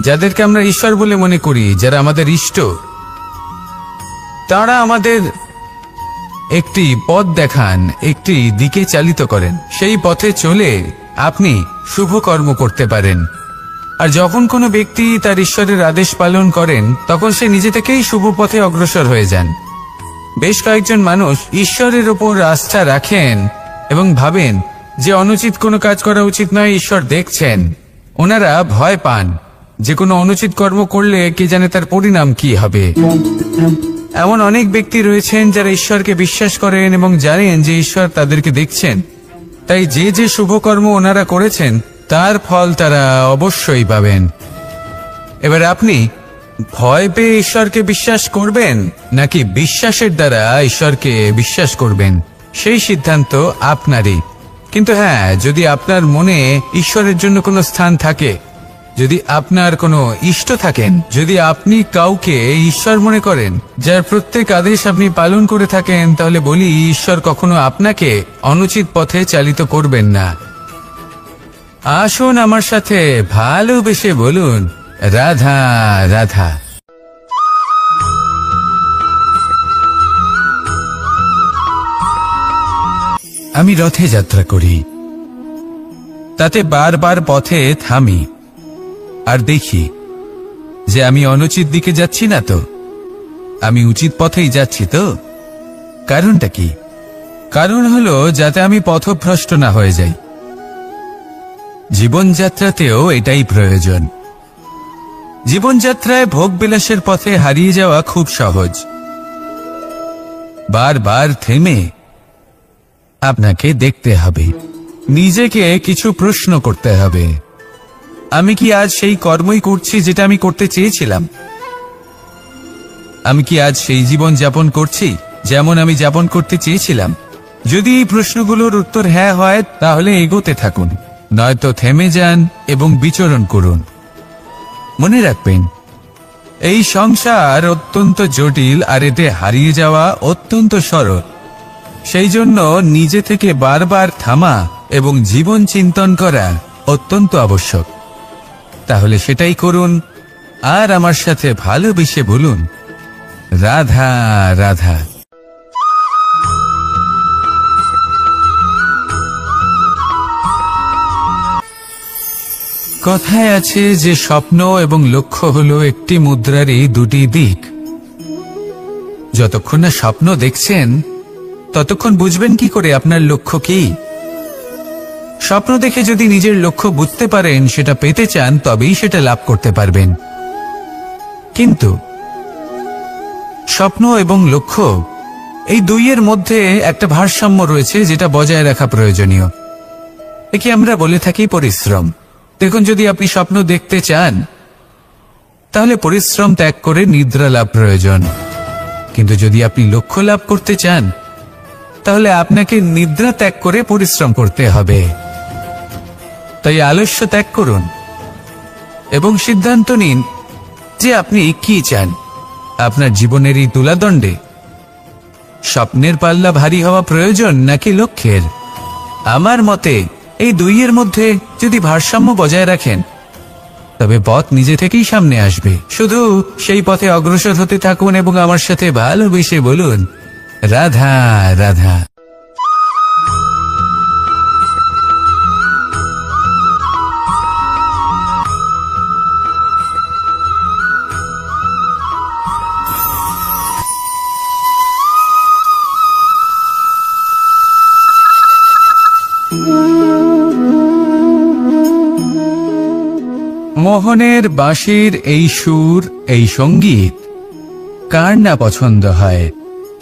যাদেরকে আমরা ঈশ্বর বলে মনে করি, যারা আমাদের ইষ্ট, তারা আমাদের একটি পথ দেখান, একটি দিকে চালিত করেন। সেই পথে চলে আপনি শুভ কর্ম করতে পারেন। আর যখন কোনো ব্যক্তি তার ঈশ্বরের আদেশ পালন করেন, তখন সে নিজে থেকেই শুভ পথে অগ্রসর হয়ে যান। বেশ কয়েকজন মানুষ ঈশ্বরের ওপর আস্থা রাখেন এবং ভাবেন যে অনুচিত কোনো কাজ করা উচিত নয়, ঈশ্বর দেখছেন। ওনারা ভয় পান যে কোনো অনুচিত কর্ম করলে কে জানে তার পরিণাম কি হবে। এমন অনেক ব্যক্তি রয়েছেন যারা ঈশ্বরকে বিশ্বাস করেন এবং জানেন যে ঈশ্বর তাদেরকে দেখছেন, তাই যে যে শুভকর্ম ওনারা করেছেন তার ফল তারা অবশ্যই পাবেন। এবার আপনি ভয় পেয়ে ঈশ্বরকে বিশ্বাস করবেন নাকি বিশ্বাসের দ্বারা ঈশ্বরকে বিশ্বাস করবেন, সেই সিদ্ধান্ত আপনারই। কিন্তু হ্যাঁ, যদি আপনার মনে ঈশ্বরের জন্য কোনো স্থান থাকে, যদি আপনার কোনো ইষ্ট থাকেন, যদি আপনি কাউকে ঈশ্বর মনে করেন, যার প্রত্যেক আদেশ আপনি পালন করে থাকেন, তাহলে বলি ঈশ্বর কখনো আপনাকে অনুচিত পথে চালিত করবেন না। আসুন আমার সাথে ভালোবেসে বলুন, রাধা রাধা। আমি রথে যাত্রা করি, তাতে বারবার পথে থামি আর দেখি যে আমি অনুচিত দিকে যাচ্ছি না তো, আমি উচিত পথেই যাচ্ছি তো। কারণটা কি? কারণ হলো যাতে আমি পথভ্রষ্ট না হয়ে যাই। জীবনযাত্রাতেও এটাই প্রয়োজন। জীবনযাত্রায় ভোগবিলাসের পথে হারিয়ে যাওয়া খুব সহজ। বারবার থেমে আপনাকে দেখতে হবে, নিজেকে কিছু প্রশ্ন করতে হবে। আমি কি আজ সেই কর্মই করছি যেটা আমি করতে চেয়েছিলাম? আমি কি আজ সেই জীবন যাপন করছি যেমন আমি যাপন করতে চেয়েছিলাম? যদি এই প্রশ্নগুলোর উত্তর হ্যাঁ হয়, তাহলে এগোতে থাকুন, নয়তো থেমে যান এবং বিচরণ করুন। মনে রাখবেন, এই সংসার অত্যন্ত জটিল আর এতে হারিয়ে যাওয়া অত্যন্ত সরল। সেই জন্য নিজে থেকে বারবার থামা এবং জীবন চিন্তন করা অত্যন্ত আবশ্যক। তাহলে সেটাই করুন আর আমার সাথে ভালোবেসে বলুন, রাধা রাধা। কথায় আছে যে স্বপ্ন এবং লক্ষ্য হলো একটি মুদ্রারই দুটি দিক। যতক্ষণ না স্বপ্ন দেখছেন ততক্ষণ বুঝবেন কি করে আপনার লক্ষ্য কি? স্বপ্ন দেখে যদি নিজের লক্ষ্য বুঝতে পারেন, সেটা পেতে চান, তবেই সেটা লাভ করতে পারবেন। কিন্তু স্বপ্ন এবং লক্ষ্য এই দুইয়ের মধ্যে একটা ভারসাম্য রয়েছে যেটা বজায় রাখা প্রয়োজনীয়। একে আমরা বলে থাকি পরিশ্রম। দেখুন, যদি আপনি স্বপ্ন দেখতে চান তাহলে পরিশ্রম ত্যাগ করে নিদ্রা লাভ প্রয়োজন। কিন্তু যদি আপনি লক্ষ্য লাভ করতে চান তাহলে আপনাকে নিদ্রা ত্যাগ করে পরিশ্রম করতে হবে। তাই আলস্য ত্যাগ করুন এবং সিদ্ধান্ত নিন যে আপনি কি চান। আপনার জীবনের এই তুলাদণ্ডে স্বপ্নের পাল্লা ভারী হওয়া প্রয়োজন নাকি লক্ষ্যের? আমার মতে এই দুইয়ের মধ্যে যদি ভারসাম্য বজায় রাখেন তবে পথ নিজে থেকেই সামনে আসবে। শুধু সেই পথে অগ্রসর হতে থাকুন এবং আমার সাথে ভালোবেসে বলুন, রাধা রাধা। মোহনের বাঁশির এই সুর, এই সঙ্গীত কার না পছন্দ হয়?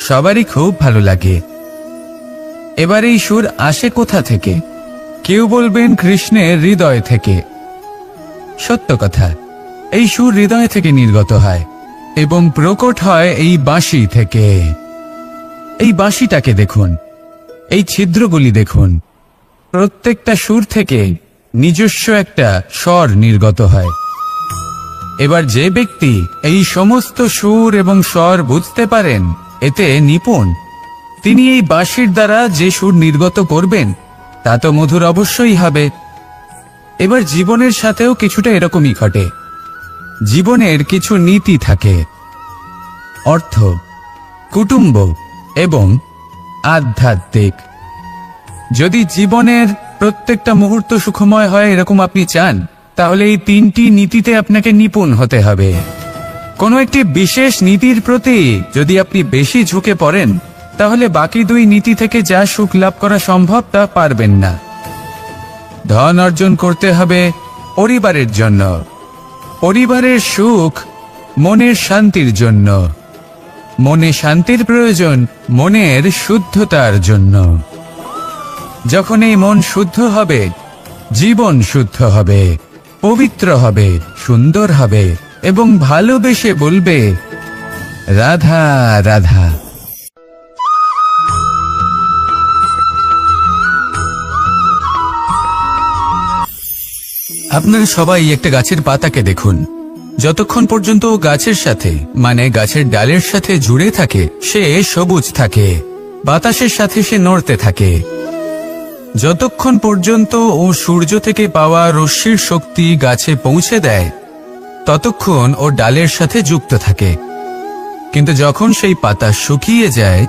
সবারই খুব ভালো লাগে। এবার এই সুর আসে কোথা থেকে? কেউ বলবেন কৃষ্ণের হৃদয় থেকে। সত্য কথা, এই সুর হৃদয় থেকে নির্গত হয় এবং প্রকট হয় এই বাঁশি থেকে। এই বাঁশিটাকে দেখুন, এই ছিদ্রগুলি দেখুন, প্রত্যেকটা সুর থেকে নিজস্ব একটা স্বর নির্গত হয়। এবার যে ব্যক্তি এই সমস্ত সুর এবং স্বর বুঝতে পারেন, এতে নিপুণ, তিনি এই বাঁশির দ্বারা যে সুর নির্গত করবেন তা তো মধুর অবশ্যই হবে। এবার জীবনের সাথেও কিছুটা এরকমই ঘটে। জীবনের কিছু নীতি থাকে, অর্থ, কুটুম্ব এবং আধ্যাত্মিক। যদি জীবনের প্রত্যেকটা মুহূর্ত সুখময় হয় এরকম আপনি চান, তাহলে এই তিনটি নীতিতে আপনাকে নিপুণ হতে হবে। কোনো একটি বিশেষ নীতির প্রতি যদি আপনি বেশি ঝুঁকে পড়েন, তাহলে বাকি দুই নীতি থেকে যা সুখ লাভ করা সম্ভব তা পারবেন না। ধন অর্জন করতে হবে পরিবারের জন্য, পরিবারের সুখ মনের শান্তির জন্য, মনে শান্তির প্রয়োজন মনের শুদ্ধতার জন্য। যখন এই মন শুদ্ধ হবে, জীবন শুদ্ধ হবে, পবিত্র হবে, সুন্দর হবে এবং ভালোবেসে বলবে রাধা রাধা। আপনারা সবাই একটা গাছের পাতাকে দেখুন। যতক্ষণ পর্যন্ত ও গাছের সাথে মানে গাছের ডালের সাথে জুড়ে থাকে সে সবুজ থাকে, বাতাসের সাথে সে নড়তে থাকে। যতক্ষণ পর্যন্ত ও সূর্য থেকে পাওয়া রশ্মির শক্তি গাছে পৌঁছে দেয় ততক্ষণ ও ডালের সাথে যুক্ত থাকে। কিন্তু যখন সেই পাতা শুকিয়ে যায়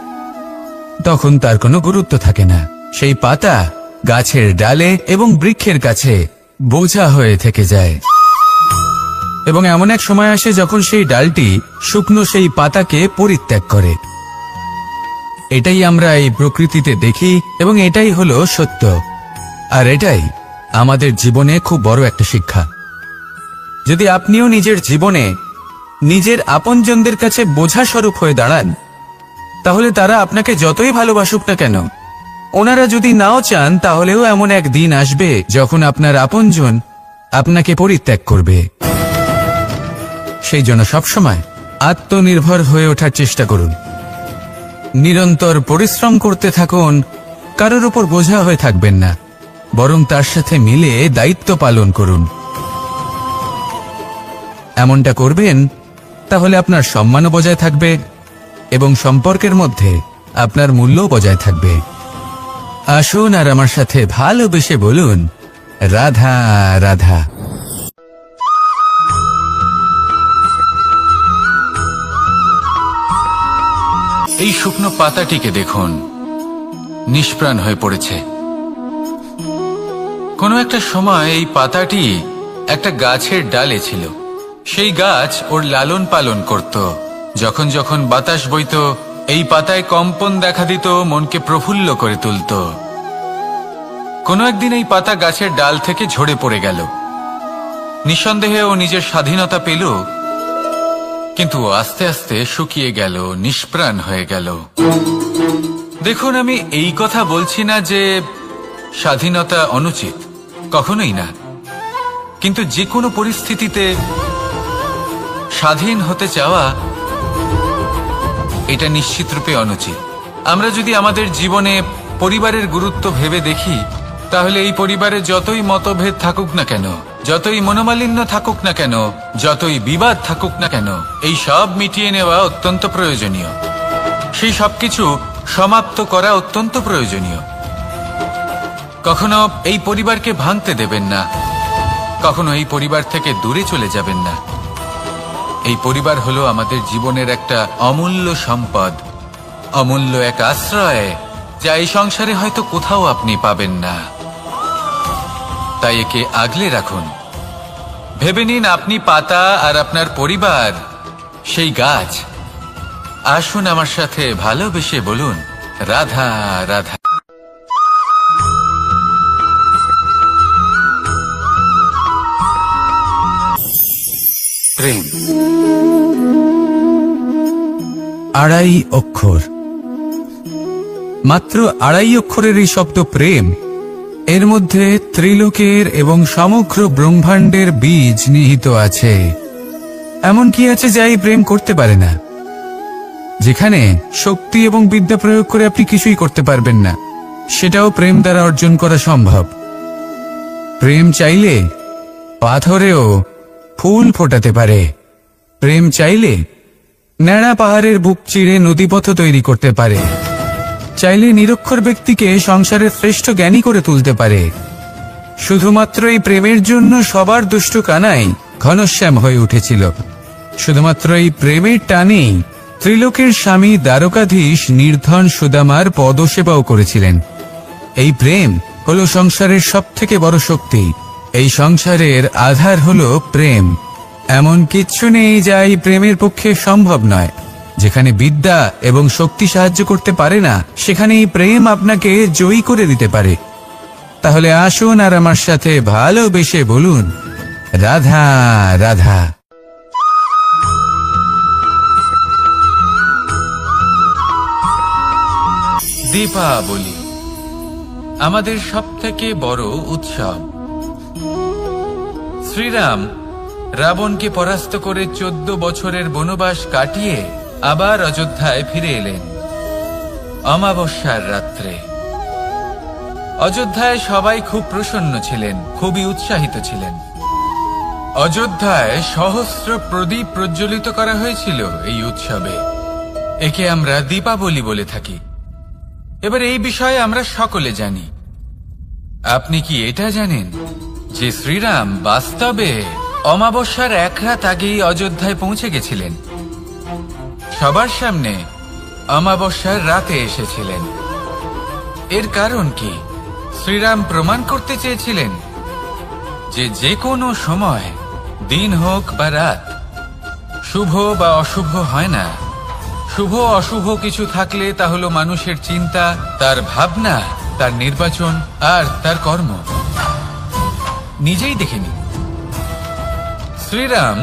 তখন তার কোনো গুরুত্ব থাকে না। সেই পাতা গাছের ডালে এবং বৃক্ষের কাছে বোঝা হয়ে থেকে যায়। এবং এমন এক সময় আসে যখন সেই ডালটি শুকনো সেই পাতাকে পরিত্যাগ করে। এটাই আমরা এই প্রকৃতিতে দেখি এবং এটাই হলো সত্য। আর এটাই আমাদের জীবনে খুব বড় একটা শিক্ষা। যদি আপনিও নিজের জীবনে নিজের আপনজনদের কাছে বোঝা স্বরূপ হয়ে দাঁড়ান, তাহলে তারা আপনাকে যতই ভালোবাসুক না কেন, ওনারা যদি নাও চান তাহলেও এমন এক দিন আসবে যখন আপনার আপনজন আপনাকে পরিত্যাগ করবে। সেই জন্য সবসময় আত্মনির্ভর হয়ে ওঠার চেষ্টা করুন, নিরন্তর পরিশ্রম করতে থাকুন। কারোর উপর বোঝা হয়ে থাকবেন না, বরং তার সাথে মিলে দায়িত্ব পালন করুন। এমনটা করবেন তাহলে আপনার সম্মানও বজায় থাকবে এবং সম্পর্কের মধ্যে আপনার মূল্যও বজায় থাকবে। আসুন আর আমার সাথে ভালোবেসে বলুন রাধা রাধা। এই শুকনো পাতাটিকে দেখুন, নিষ্প্রাণ হয়ে পড়েছে। কোনো একটা সময় এই পাতাটি একটা গাছের ডালে ছিল। সেই গাছ ওর লালন পালন করত। যখন যখন বাতাস বইত এই পাতায় কম্পন দেখা দিত, মনকে প্রফুল্ল করে তুলত। কোনো একদিন এই পাতা গাছের ডাল থেকে ঝরে পড়ে গেল। নিঃসন্দেহে ও নিজের স্বাধীনতা পেল, কিন্তু আস্তে আস্তে শুকিয়ে গেল, নিষ্প্রাণ হয়ে গেল। দেখুন, আমি এই কথা বলছি না যে স্বাধীনতা অনুচিত, কখনোই না। কিন্তু যে কোনো পরিস্থিতিতে স্বাধীন হতে চাওয়া এটা নিশ্চিতরূপে অনুচিত। আমরা যদি আমাদের জীবনে পরিবারের গুরুত্ব ভেবে দেখি, তাহলে এই পরিবারে যতই মতভেদ থাকুক না কেন, যতই মনোমালিন্য থাকুক না কেন, যতই বিবাদ থাকুক না কেন, এই সব মিটিয়ে নেওয়া অত্যন্ত প্রয়োজনীয়। সেই সবকিছু সমাপ্ত করা অত্যন্ত প্রয়োজনীয়। কখনো এই পরিবারকে ভাঙতে দেবেন না, কখনো এই পরিবার থেকে দূরে চলে যাবেন না। এই পরিবার হলো আমাদের জীবনের একটা অমূল্য সম্পদ, অমূল্য এক আশ্রয়, যা এই সংসারে হয়তো কোথাও আপনি পাবেন না। তাই একে আগলে রাখুন। ভেবে নিন আপনি পাতা আর আপনার পরিবার সেই গাছ। আসুন আমার সাথে ভালোবেসে বলুন রাধা রাধা। প্রেম আড়াই অক্ষর, মাত্র আড়াই অক্ষরের এই শব্দ প্রেম, এর মধ্যে ত্রিলোকের এবং সমগ্র ব্রহ্মাণ্ডের বীজ নিহিত আছে। এমন কি আছে যা এই প্রেম করতে পারে না? যেখানে শক্তি এবং বিদ্যা প্রয়োগ করে আপনি কিছুই করতে পারবেন না, সেটাও প্রেম দ্বারা অর্জন করা সম্ভব। প্রেম চাইলে পাথরেও ফুল ফোটাতে পারে। প্রেম চাইলে ন্যাড়া পাহাড়ের বুক চিরে নদীপথ তৈরি করতে পারে। চাইলে নিরক্ষর ব্যক্তিকে সংসারের শ্রেষ্ঠ জ্ঞানী করে তুলতে পারে। শুধুমাত্র এই প্রেমের জন্য সবার দুষ্টু কানাই ঘনশ্যাম হয়ে উঠেছিল। শুধুমাত্র এই প্রেমের টানেই ত্রিলোকের স্বামী দ্বারকাধীশ নির্ধন সুদামার পদসেবাও করেছিলেন। এই প্রেম হলো সংসারের সবথেকে বড় শক্তি। এই সংসারের আধার হলো প্রেম। এমন কিচ্ছু নেই যা এই প্রেমের পক্ষে সম্ভব নয়। যেখানে বিদ্যা এবং শক্তি সাহায্য করতে পারে না, সেখানে এই প্রেম আপনাকে জয়ী করে দিতে পারে। তাহলে আসুন আর আমার সাথে ভালোবেসে বলুন, রাধা রাধা। দীপাবলি আমাদের সবথেকে বড় উৎসব। শ্রীরাম রাবণকে পরাস্ত করে 14 বছরের বনবাস কাটিয়ে আবার অযোধ্যায় ফিরে এলেন অমাবস্যার রাত্রে। অযোধ্যায় সবাই খুব প্রসন্ন ছিলেন, খুবই উৎসাহিত ছিলেন। অযোধ্যায় সহস্র প্রদীপ প্রজ্বলিত করা হয়েছিল এই উৎসবে। একে আমরা দীপাবলি বলে থাকি। এবার এই বিষয়ে আমরা সকলে জানি। আপনি কি এটা জানেন যে শ্রীরাম বাস্তবে অমাবস্যার এক রাত আগেই অযোধ্যায় পৌঁছে গেছিলেন? সবার সামনে অমাবস্যার রাতে এসেছিলেন। এর কারণ কি? শ্রীরাম প্রমাণ করতে চেয়েছিলেন যে যে কোনো সময়, দিন হোক বা রাত, শুভ বা অশুভ হয় না। শুভ অশুভ কিছু থাকলে তা হলো মানুষের চিন্তা, তার ভাবনা, তার নির্বাচন আর তার কর্ম। নিজেই দেখে নিন। শ্রীরাম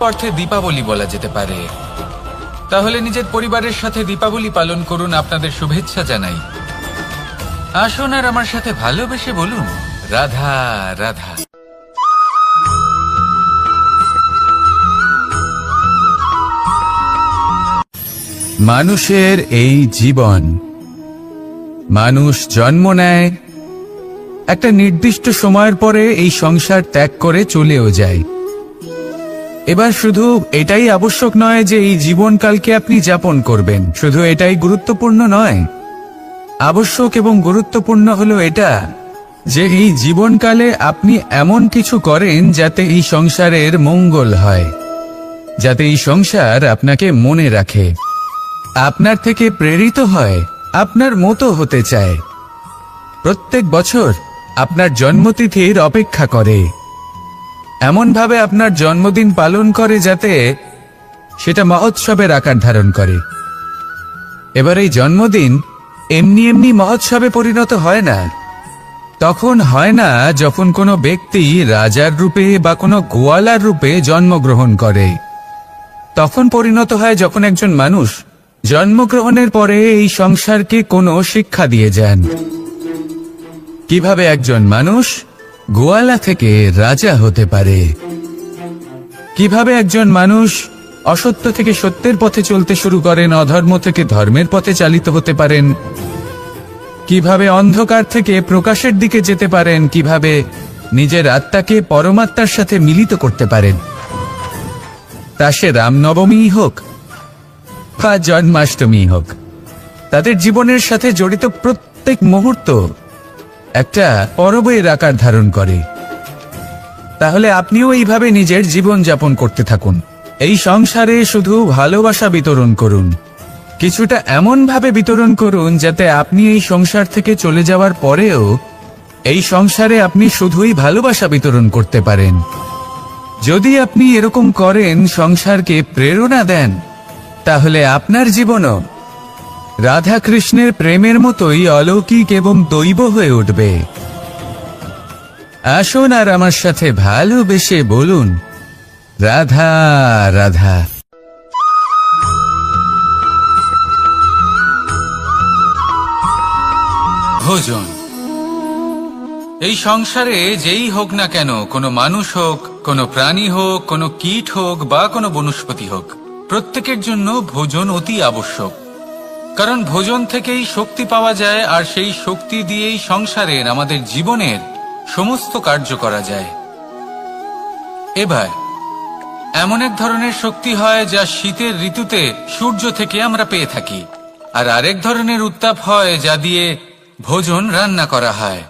অর্থে দীপাবলি বলা যেতে পারে। তাহলে নিজের পরিবারের সাথে দীপাবলি পালন করুন। আপনাদের শুভেচ্ছা জানাই। আসুন আর আমার সাথে ভালোবেসে বলুন, রাধা রাধা। মানুষের এই জীবন, মানুষ জন্ম নেয়, একটা নির্দিষ্ট সময়ের পরে এই সংসার ত্যাগ করে চলেও যায়। এবার শুধু এটাই আবশ্যক নয় যে এই জীবনকালকে আপনি যাপন করবেন, শুধু এটাই গুরুত্বপূর্ণ নয়। আবশ্যক এবং গুরুত্বপূর্ণ হলো এটা যে এই জীবনকালে আপনি এমন কিছু করেন যাতে এই সংসারের মঙ্গল হয়, যাতে এই সংসার আপনাকে মনে রাখে, আপনার থেকে প্রেরিত হয়, আপনার মতো হতে চায়। প্রত্যেক বছর আপনার জন্মতিথির অপেক্ষা করে, এমনভাবে আপনার জন্মদিন পালন করে যাতে সেটা মহোৎসবের আকার ধারণ করে। এবার এই জন্মদিন এমনি এমনি মহোৎসবে পরিণত হয় না। তখন হয় না যখন কোনো ব্যক্তি রাজার রূপে বা কোনো গোয়ালার রূপে জন্মগ্রহণ করে। তখন পরিণত হয় যখন একজন মানুষ জন্মগ্রহণের পরে এই সংসারকে কোনো শিক্ষা দিয়ে যান। কিভাবে একজন মানুষ গোয়ালা থেকে রাজা হতে পারে, কিভাবে একজন মানুষ অসত্য থেকে সত্যের পথে চলতে শুরু করেন, অধর্ম থেকে ধর্মের পথে চালিত হতে পারেন, কিভাবে অন্ধকার থেকে প্রকাশের দিকে যেতে পারেন, কিভাবে নিজের আত্মাকে পরমাত্মার সাথে মিলিত করতে পারেন। তা সে রামনবমী হোক বা জন্মাষ্টমী হোক, তাদের জীবনের সাথে জড়িত প্রত্যেক মুহূর্ত একটা পরবের আকার ধারণ করে। তাহলে আপনিও এইভাবে নিজের জীবন যাপন করতে থাকুন। এই সংসারে শুধু ভালোবাসা বিতরণ করুন, কিছুটা এমন ভাবে বিতরণ করুন যাতে আপনি এই সংসার থেকে চলে যাওয়ার পরেও এই সংসারে আপনি শুধুই ভালোবাসা বিতরণ করতে পারেন। যদি আপনি এরকম করেন, সংসারকে প্রেরণা দেন, তাহলে আপনার জীবনও রাধা কৃষ্ণের প্রেমের মতোই অলৌকিক এবং দৈব হয়ে উঠবে। আসুন আর আমার সাথে ভালোবেসে বলুন, রাধা রাধা। ভোজন। এই সংসারে যেই হোক না কেন, কোনো মানুষ হোক, কোনো প্রাণী হোক, কোনো কীট হোক বা কোনো বনস্পতি হোক, প্রত্যেকের জন্য ভোজন অতি আবশ্যক। কারণ ভোজন থেকেই শক্তি পাওয়া যায়, আর সেই শক্তি দিয়েই সংসারের, আমাদের জীবনের সমস্ত কার্য করা যায়। এবার এমন এক ধরনের শক্তি হয় যা শীতের ঋতুতে সূর্য থেকে আমরা পেয়ে থাকি, আর আরেক ধরনের উত্তাপ হয় যা দিয়ে ভোজন রান্না করা হয়,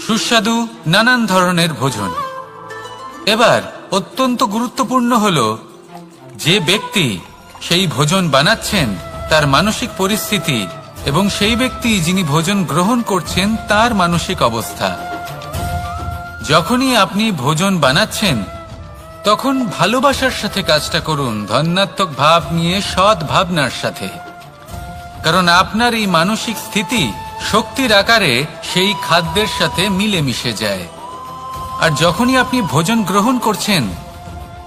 সুস্বাদু নানান ধরনের ভোজন। এবার অত্যন্ত গুরুত্বপূর্ণ হলো যে ব্যক্তি সেই ভোজন বানাচ্ছেন তার মানসিক পরিস্থিতি এবং সেই ব্যক্তি যিনি ভোজন গ্রহণ করছেন তার মানসিক অবস্থা। যখনই আপনি ভোজন বানাচ্ছেন তখন ভালোবাসার সাথে কাজটা করুন, ধন্যাত্মক ভাব নিয়ে, সৎ ভাবনার সাথে। কারণ আপনার এই মানসিক স্থিতি শক্তির আকারে সেই খাদ্যের সাথে মিলেমিশে যায়। আর যখনই আপনি ভোজন গ্রহণ করছেন,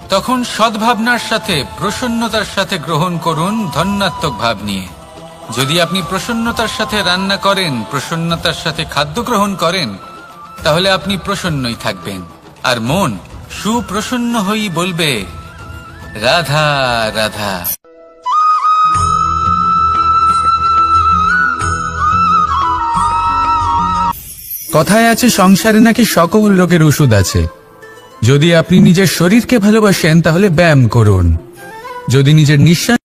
তখন সদ্ভাবনার সাথে, প্রসন্নতার সাথে গ্রহণ করুন, ধন্যাত্মক ভাব নিয়ে। যদি আপনি প্রসন্নতার সাথে রান্না করেন, প্রসন্নতার সাথে খাদ্য গ্রহণ করেন, তাহলে আপনি প্রসন্নই থাকবেন। আর মন সুপ্রসন্ন হয়েই বলবে, রাধা রাধা। কথায় আছে সংসারে নাকি সকল রোগের ওষুধ আছে। যদি আপনি নিজের শরীরকে ভালোবাসেন তাহলে ব্যায়াম করুন। যদি নিজের নিঃশ্বাস